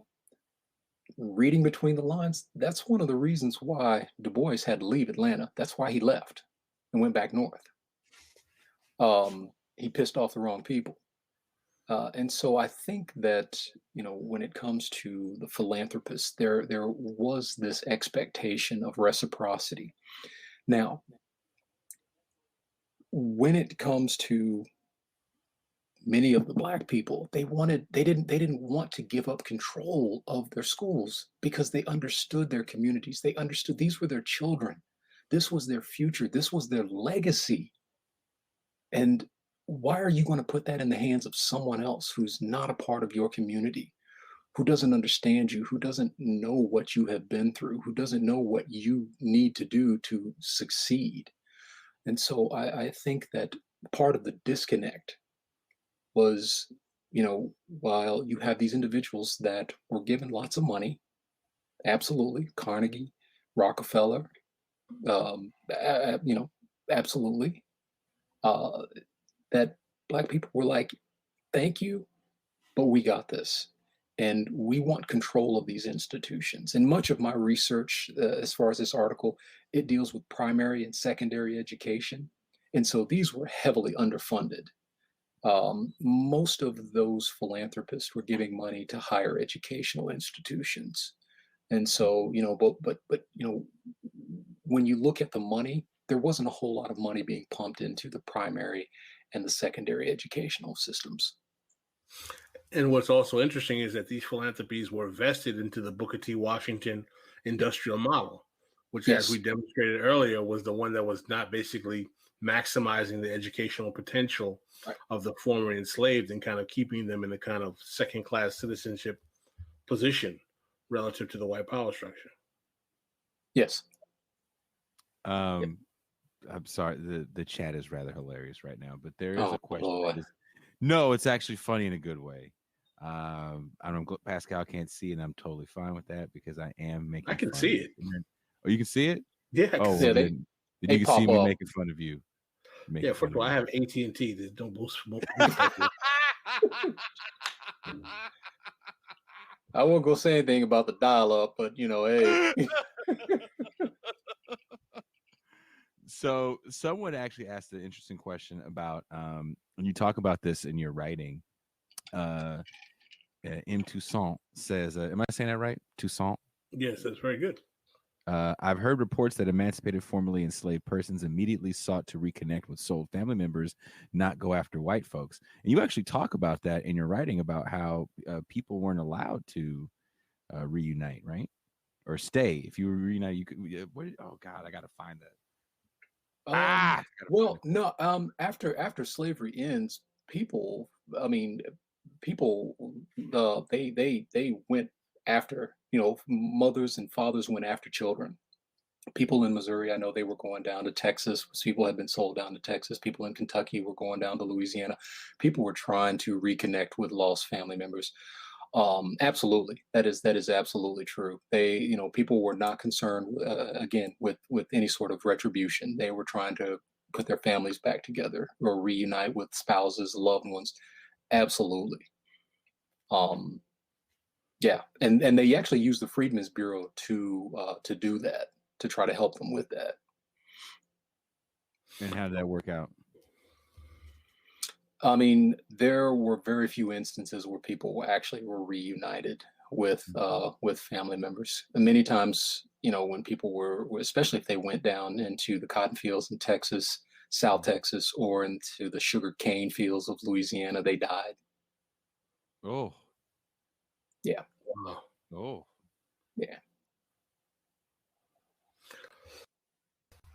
Reading between the lines, that's one of the reasons why Du Bois had to leave Atlanta. That's why he left and went back north. He pissed off the wrong people. And so I think that, you know, when it comes to the philanthropists, there was this expectation of reciprocity. Now, when it comes to many of the Black people, they didn't want to give up control of their schools because they understood their communities. They understood these were their children. This was their future. This was their legacy. And why are you going to put that in the hands of someone else who's not a part of your community, who doesn't understand you, who doesn't know what you have been through, who doesn't know what you need to do to succeed? And so I think that part of the disconnect was, you know, while you have these individuals that were given lots of money, absolutely, Carnegie, Rockefeller, you know, absolutely, that Black people were like, thank you, but we got this. And we want control of these institutions. And much of my research, as far as this article, it deals with primary and secondary education. And so these were heavily underfunded. Most of those philanthropists were giving money to higher educational institutions. And so, but when you look at the money, there wasn't a whole lot of money being pumped into the primary and the secondary educational systems. And what's also interesting is that these philanthropies were vested into the Booker T. Washington industrial model, which, Yes. as we demonstrated earlier, was the one that was not basically maximizing the educational potential of the former enslaved and kind of keeping them in a kind of second-class citizenship position relative to the white power structure. Yes. I'm sorry, the chat is rather hilarious right now, but there is a question. No, it's actually funny in a good way. I don't know, Pascal can't see it, and I'm totally fine with that because I am making. I can fun see of it. Oh, you can see it? Yeah. Oh, Yeah, then they you can see pop me up. making fun of you. Yeah. First of all, I have AT&T. There's no boost. I won't go say anything about the dial-up, but hey. So someone actually asked an interesting question about when you talk about this in your writing. M. Toussaint says, am I saying that right? Toussaint? Yes, that's very good. I've heard reports that emancipated formerly enslaved persons immediately sought to reconnect with sold family members, not go after white folks. And you actually talk about that in your writing about how people weren't allowed to reunite, right? Or stay. If you were reunited, you could. Oh God, I gotta find that. After slavery ends, people they went after, mothers and fathers went after children. People in Missouri, I know they were going down to Texas. People had been sold down to Texas. People in Kentucky were going down to Louisiana. People were trying to reconnect with lost family members. Absolutely, that is absolutely true. They, people were not concerned again with any sort of retribution. They were trying to put their families back together or reunite with spouses, loved ones. Absolutely. Yeah, and they actually used the Freedmen's Bureau to do that, to try to help them with that. And how did that work out? I mean, there were very few instances where people were reunited with family members. And many times, when people were, especially if they went down into the cotton fields in Texas, South Texas, or into the sugar cane fields of Louisiana, they died. Oh. Yeah. Wow. Oh. Yeah.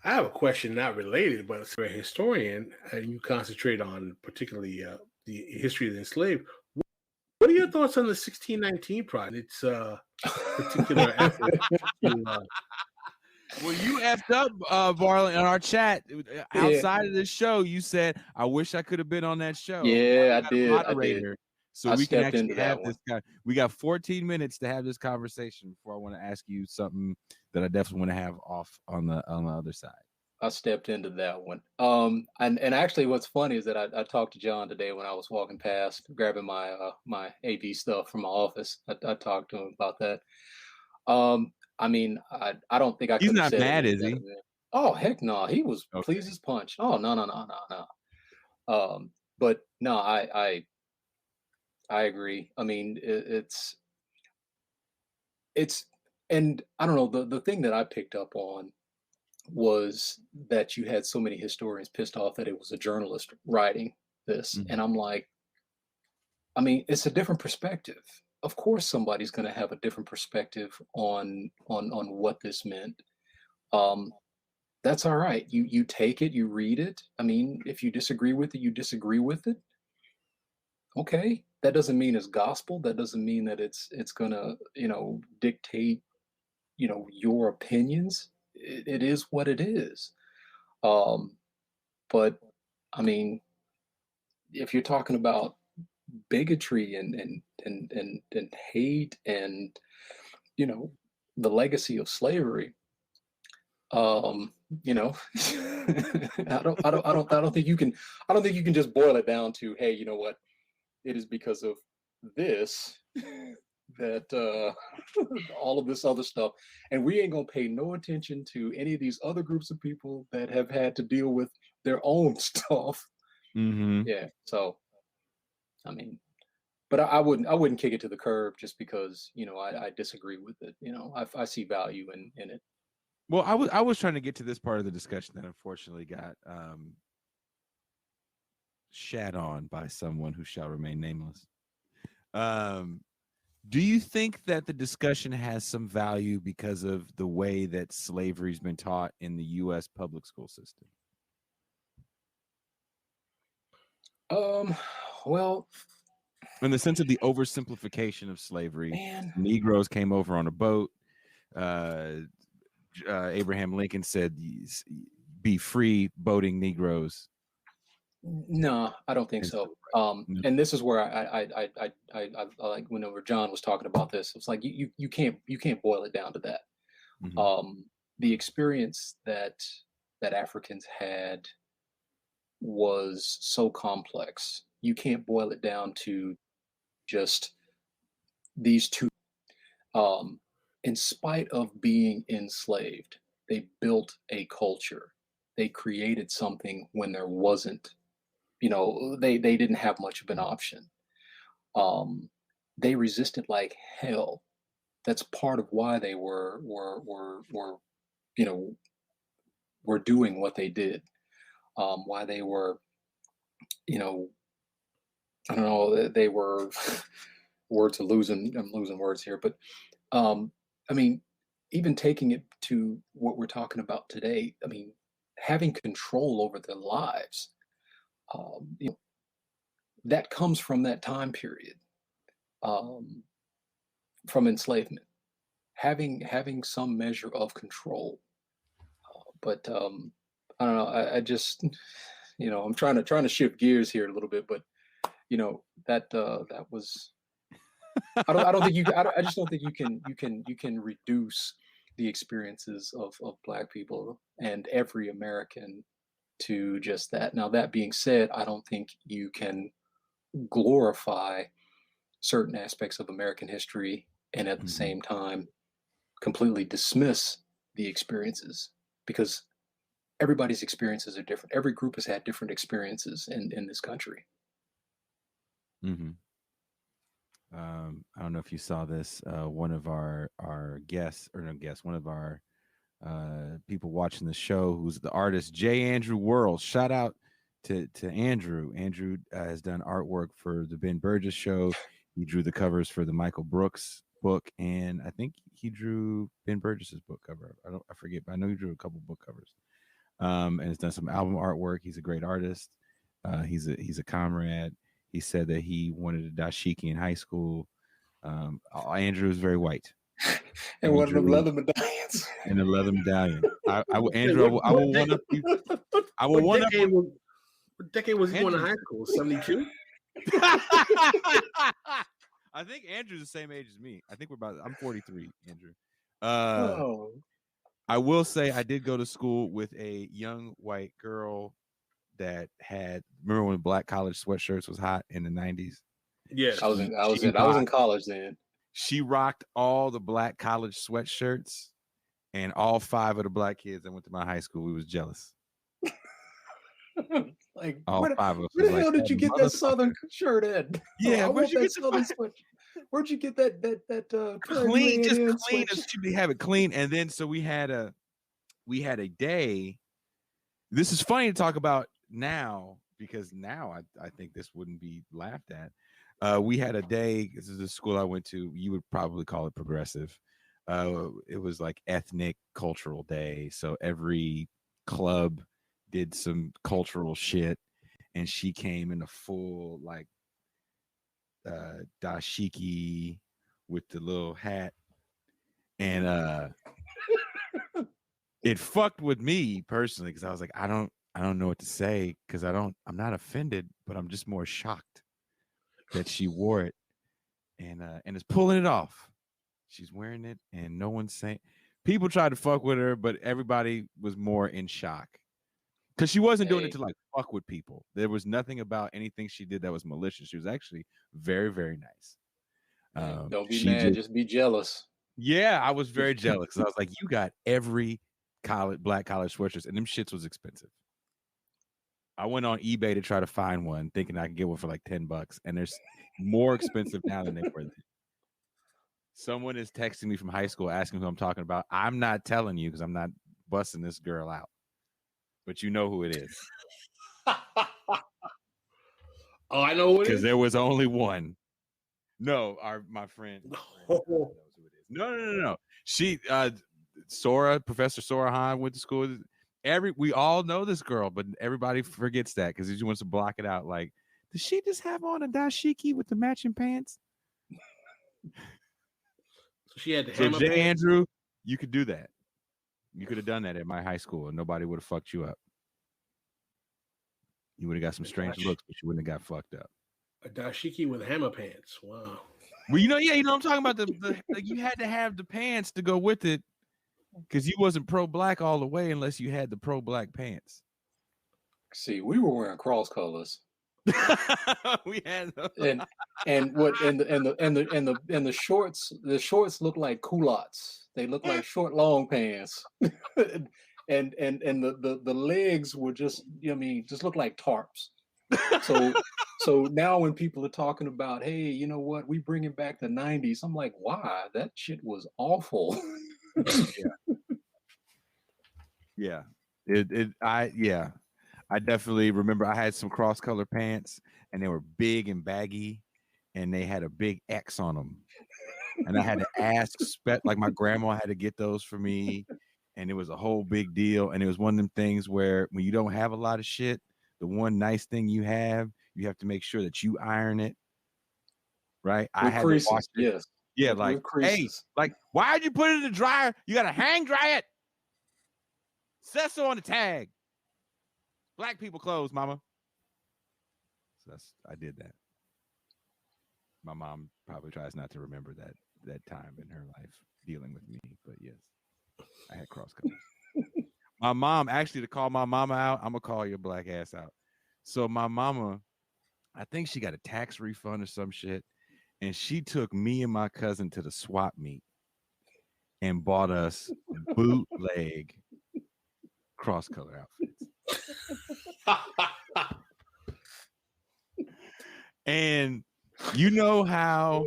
I have a question not related, but as a historian, and you concentrate on particularly the history of the enslaved. What are your thoughts on the 1619 project? Its particular effort to. Well, you effed up, Marlin, in our chat outside of this show. You said, "I wish I could have been on that show." Yeah, I did. So we can actually have this guy. We got 14 minutes to have this conversation before I want to ask you something that I definitely want to have off on the other side. I stepped into that one. And actually what's funny is that I talked to John today when I was walking past, grabbing my my AV stuff from my office. I talked to him about that. I mean, I don't think I could have said it. He's not mad, is he? Oh, heck no. He was pleased as punch. Oh, no. But no, I agree. I mean, it's, and I don't know, the thing that I picked up on was that you had so many historians pissed off that it was a journalist writing this. Mm-hmm. And I'm like, I mean, it's a different perspective. Of course, somebody's going to have a different perspective on what this meant. That's all right. You take it, you read it. I mean, if you disagree with it, you disagree with it. Okay. That doesn't mean it's gospel. That doesn't mean that it's going to, dictate, your opinions. It is what it is. But I mean, if you're talking about bigotry and hate and, the legacy of slavery, I don't think you can just boil it down to, hey, you know what? It is because of this that all of this other stuff, and we ain't gonna pay no attention to any of these other groups of people that have had to deal with their own stuff. Mm-hmm. Yeah. So, I mean, but I wouldn't kick it to the curb just because, you know, I disagree with it. You know, I see value in it. Well, I was trying to get to this part of the discussion that unfortunately got shat on by someone who shall remain nameless. Do you think that the discussion has some value because of the way that slavery's been taught in the U.S. public school system? Well, in the sense of the oversimplification of slavery, man. Negroes came over on a boat. Abraham Lincoln said, "Be free, boating Negroes." No, I don't think so. And this is where I like whenever John was talking about this, it's like you can't boil it down to that. Mm-hmm. The experience that Africans had was so complex. You can't boil it down to just these two. In spite of being enslaved, they built a culture. They created something when there wasn't. You know, they didn't have much of an option. They resisted like hell. That's part of why they were you know, were doing what they did. Why they were, you know, I don't know, they were words are losing. I'm losing words here, but I mean, even taking it to what we're talking about today. I mean, having control over their lives. You know, that comes from that time period, from enslavement, having some measure of control. But I don't know. I just, you know, I'm trying to shift gears here a little bit, but you know that was. I don't think you. I just don't think you can reduce the experiences of Black people and every American to just that. Now, that being said, I don't think you can glorify certain aspects of American history and at the same time completely dismiss the experiences, because everybody's experiences are different. Every group has had different experiences in this country. Mm-hmm. I don't know if you saw this. One of our guests, or no guests, one of our people watching the show, who's the artist J. Andrew Worrell. Shout out to Andrew. Andrew has done artwork for the Ben Burgess show. He drew the covers for the Michael Brooks book, and I think he drew Ben Burgess's book cover. I forget, but I know he drew a couple book covers. And has done some album artwork. He's a great artist. He's a comrade. He said that he wanted a dashiki in high school. Andrew is very white. And one of them leather medallions. And a leather medallion. I will one up you. I will one up. What decade was he going to high school? 72? I think Andrew's the same age as me. I think I'm 43, Andrew. I will say I did go to school with a young white girl that remember when black college sweatshirts was hot in the 90s? Yes. I was in college then. She rocked all the black college sweatshirts, and all 5 of the black kids that went to my high school, we was jealous. Like, all 5 of us. Where the hell did you get that Southern shirt in? Yeah, where'd you get that clean? Just clean as she have it clean. And then so we had a day. This is funny to talk about now, because now I think this wouldn't be laughed at. We had a day. This is the school I went to. You would probably call it progressive. It was like ethnic cultural day. So every club did some cultural shit, and she came in a full like dashiki with the little hat, and it fucked with me personally, because I was like, I don't know what to say, because I'm not offended, but I'm just more shocked that she wore it and is pulling it off. She's wearing it and no one's saying. People tried to fuck with her, but everybody was more in shock, because she wasn't doing it to like fuck with people. There was nothing about anything she did that was malicious. She was actually very, very nice. Don't be mad, just be jealous. Yeah, I was very jealous because I was like, you got every black college sweatshirts, and them shits was expensive. I went on eBay to try to find one, thinking I could get one for like $10, and they're more expensive now than they were then. Someone is texting me from high school asking who I'm talking about. I'm not telling you because I'm not busting this girl out, but you know who it is. Oh, I know who it is. Because there was only one. No, my friend. Knows who it is. No. She, Professor Sora Hahn went to school. We all know this girl, but everybody forgets that because he wants to block it out. Like, does she just have on a dashiki with the matching pants? So she had the So hammer J. pants? Andrew, you could do that. You could have done that at my high school, and nobody would have fucked you up. You would have got some strange looks, but you wouldn't have got fucked up. A dashiki with hammer pants. Wow. Well, you know what I'm talking about. You had to have the pants to go with it because you wasn't pro-black all the way unless you had the pro-black pants. See, we were wearing cross colors. We had the shorts look like culottes. They look like short long pants. and the legs were just look like tarps. So now when people are talking about, hey, you know what, we bringing back the 90s, I'm like, why? That shit was awful. Yeah. I definitely remember I had some cross-color pants and they were big and baggy and they had a big X on them. And I had to ask, like my grandma had to get those for me. And it was a whole big deal. And it was one of them things where when you don't have a lot of shit, the one nice thing you have to make sure that you iron it. Right? I had creases, to wash it. Yes. Yeah, like, hey, like, why'd you put it in the dryer? You got to hang dry it. Says so on the tag. Black people clothes, mama. So I did that. My mom probably tries not to remember that time in her life dealing with me, but yes, I had cross colors. My mom, actually, to call my mama out, I'm gonna call your black ass out. So my mama, I think she got a tax refund or some shit, and she took me and my cousin to the swap meet and bought us bootleg cross color outfits. And you know how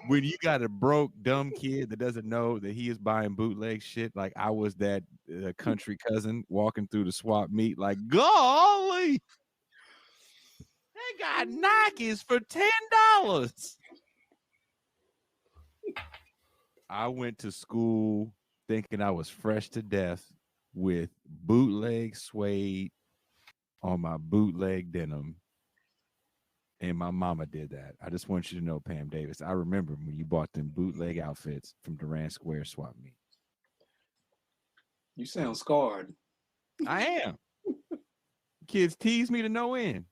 when you got a broke dumb kid that doesn't know that he is buying bootleg shit, like I was that country cousin walking through the swap meet like, golly, they got Nikes for $10. I went to school thinking I was fresh to death with bootleg suede on my bootleg denim. And my mama did that. I just want you to know, Pam Davis, I remember when you bought them bootleg outfits from Durant Square swap meet. You sound scarred. I am. Kids tease me to no end.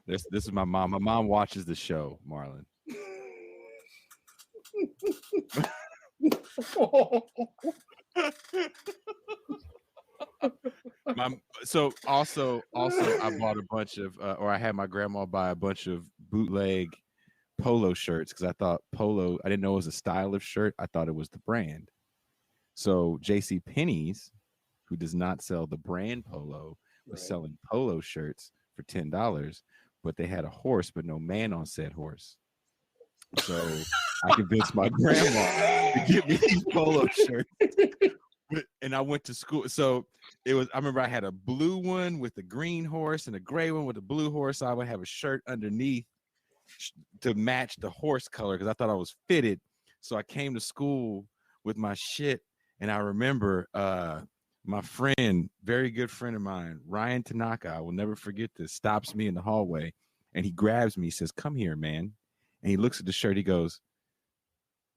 This is my mom. My mom watches the show, Marlin. So also I bought a bunch of or I had my grandma buy a bunch of bootleg polo shirts because I thought polo, I didn't know it was a style of shirt. I thought it was the brand. So JC Penney's, who does not sell the brand polo, was selling polo shirts for $10, but they had a horse but no man on said horse. So I convinced my grandma to get me these polo shirts. And I went to school. So I remember I had a blue one with a green horse and a gray one with a blue horse. So I would have a shirt underneath to match the horse color because I thought I was fitted. So I came to school with my shit. And I remember my friend, very good friend of mine, Ryan Tanaka, I will never forget this, stops me in the hallway and he grabs me, says, "Come here, man." And he looks at the shirt. He goes,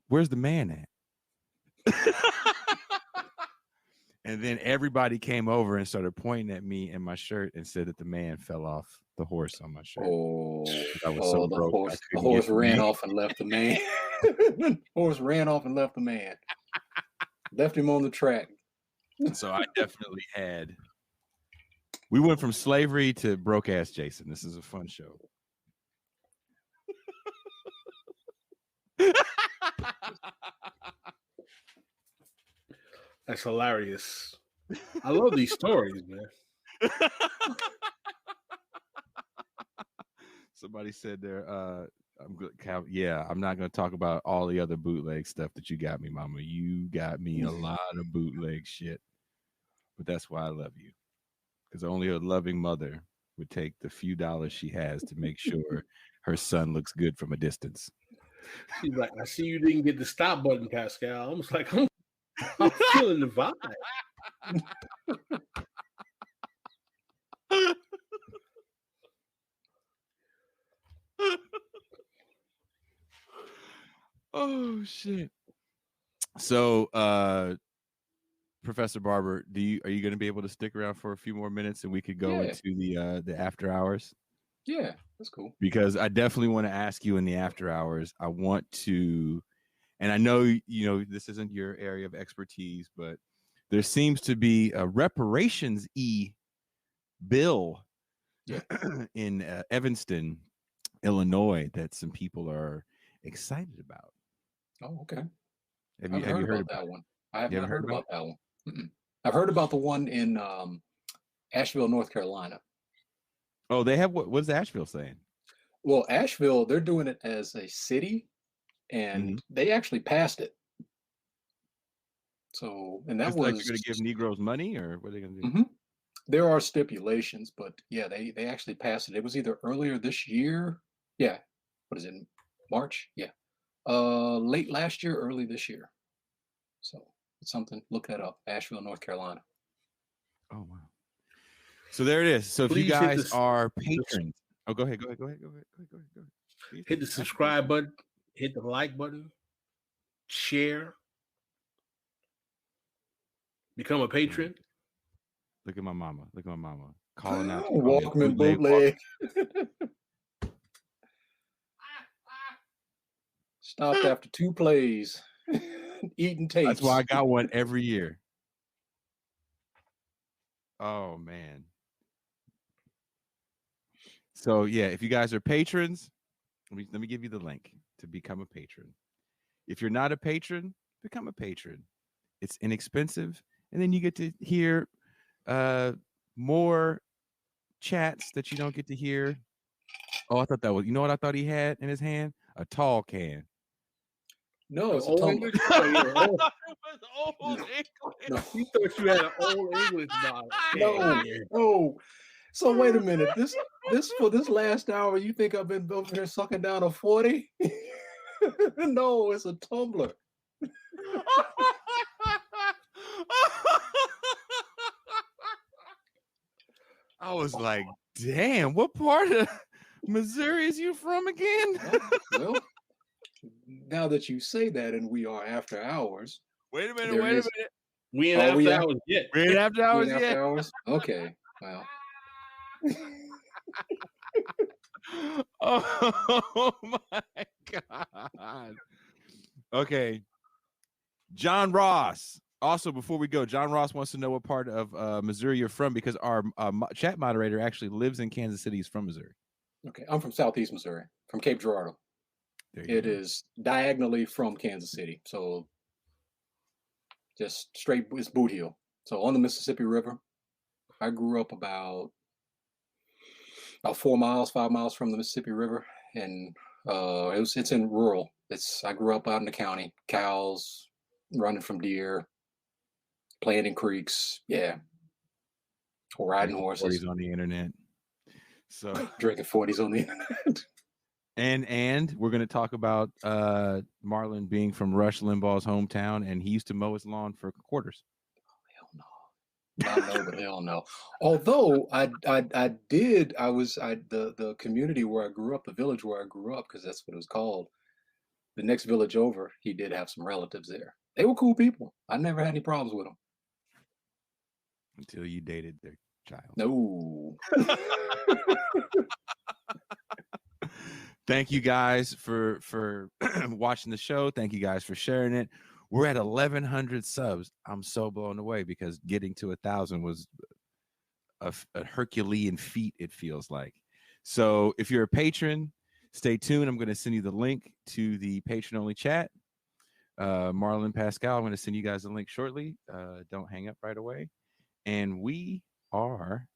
"Where's the man at?" And then everybody came over and started pointing at me and my shirt and said that the man fell off the horse on my shirt. I was so broke. The horse ran off and left the man. Horse ran off and left the man. Left him on the track. So I definitely had We went from slavery to broke ass Jason. This is a fun show. That's hilarious. I love these stories, man. Somebody said there, I'm good. Yeah, I'm not going to talk about all the other bootleg stuff that you got me, Mama. You got me a lot of bootleg shit, but that's why I love you, because only a loving mother would take the few dollars she has to make sure her son looks good from a distance. She's like, I see you didn't get the stop button, Pascal. I was like, I'm feeling the vibe. Oh shit. So Professor Barber, are you going to be able to stick around for a few more minutes and we could go into the after hours? Yeah, that's cool. Because I definitely want to ask you in the after hours. I want to, and I know this isn't your area of expertise, but there seems to be a reparations bill in Evanston, Illinois, that some people are excited about. Oh, okay. Have you heard about that one? I have not heard about that one. Mm-mm. I've heard about the one in Asheville, North Carolina. Oh, they have what's Asheville saying? Well, Asheville, they're doing it as a city, and they actually passed it. So, and that was like they're going to give Negroes money, or what are they going to do? Mm-hmm. There are stipulations, but yeah, they actually passed it. It was either earlier this year. Yeah. What is it? March? Yeah. Late last year, early this year. So it's something. Look that up. Asheville, North Carolina. Oh wow. So there it is. So Please if you guys are patrons, go ahead. Hit the subscribe button, hit the like button, share, become a patron. Look at my mama. Calling out Walkman bootleg. Stopped after 2 plays. Eating tapes. That's why I got one every year. Oh man. So yeah, if you guys are patrons, let me give you the link to become a patron. If you're not a patron, become a patron. It's inexpensive, and then you get to hear more chats that you don't get to hear. Oh, I thought that was, you know what I thought he had in his hand? A tall can. No, it's a tumbler. Old English. No, you thought you had an old English bottle. No. So wait a minute. This for this last hour, you think I've been over here sucking down a 40? No, it's a tumbler. I was like, damn, what part of Missouri is you from again? Well, now that you say that, and we are after hours. Wait a minute. We ain't after hours yet. We ain't after hours yet. After hours? Okay. Well. Oh my God. Okay. John Ross. Also, before we go, John Ross wants to know what part of Missouri you're from, because our chat moderator actually lives in Kansas City. He's from Missouri. Okay. I'm from Southeast Missouri, from Cape Girardeau. It is diagonally from Kansas City. So just straight, it's Boot Hill. So on the Mississippi River. I grew up about 5 miles from the Mississippi River. And it's in rural. I grew up out in the county, cows, running from deer, playing in creeks. Yeah. Riding horses. 40s on the internet. So drinking 40s on the internet. And we're going to talk about Marlin being from Rush Limbaugh's hometown, and he used to mow his lawn for quarters. Hell no. Not no, but hell no. Although the community where I grew up, the village where I grew up, because that's what it was called, the next village over, he did have some relatives there. They were cool people. I never had any problems with them. Until you dated their child. No. Thank you guys for watching the show. Thank you guys for sharing it. We're at 1,100 subs. I'm so blown away, because getting to 1,000 was a Herculean feat, it feels like. So if you're a patron, stay tuned. I'm going to send you the link to the patron only chat. Marlin, Pascal, I'm going to send you guys the link shortly. Don't hang up right away. And we are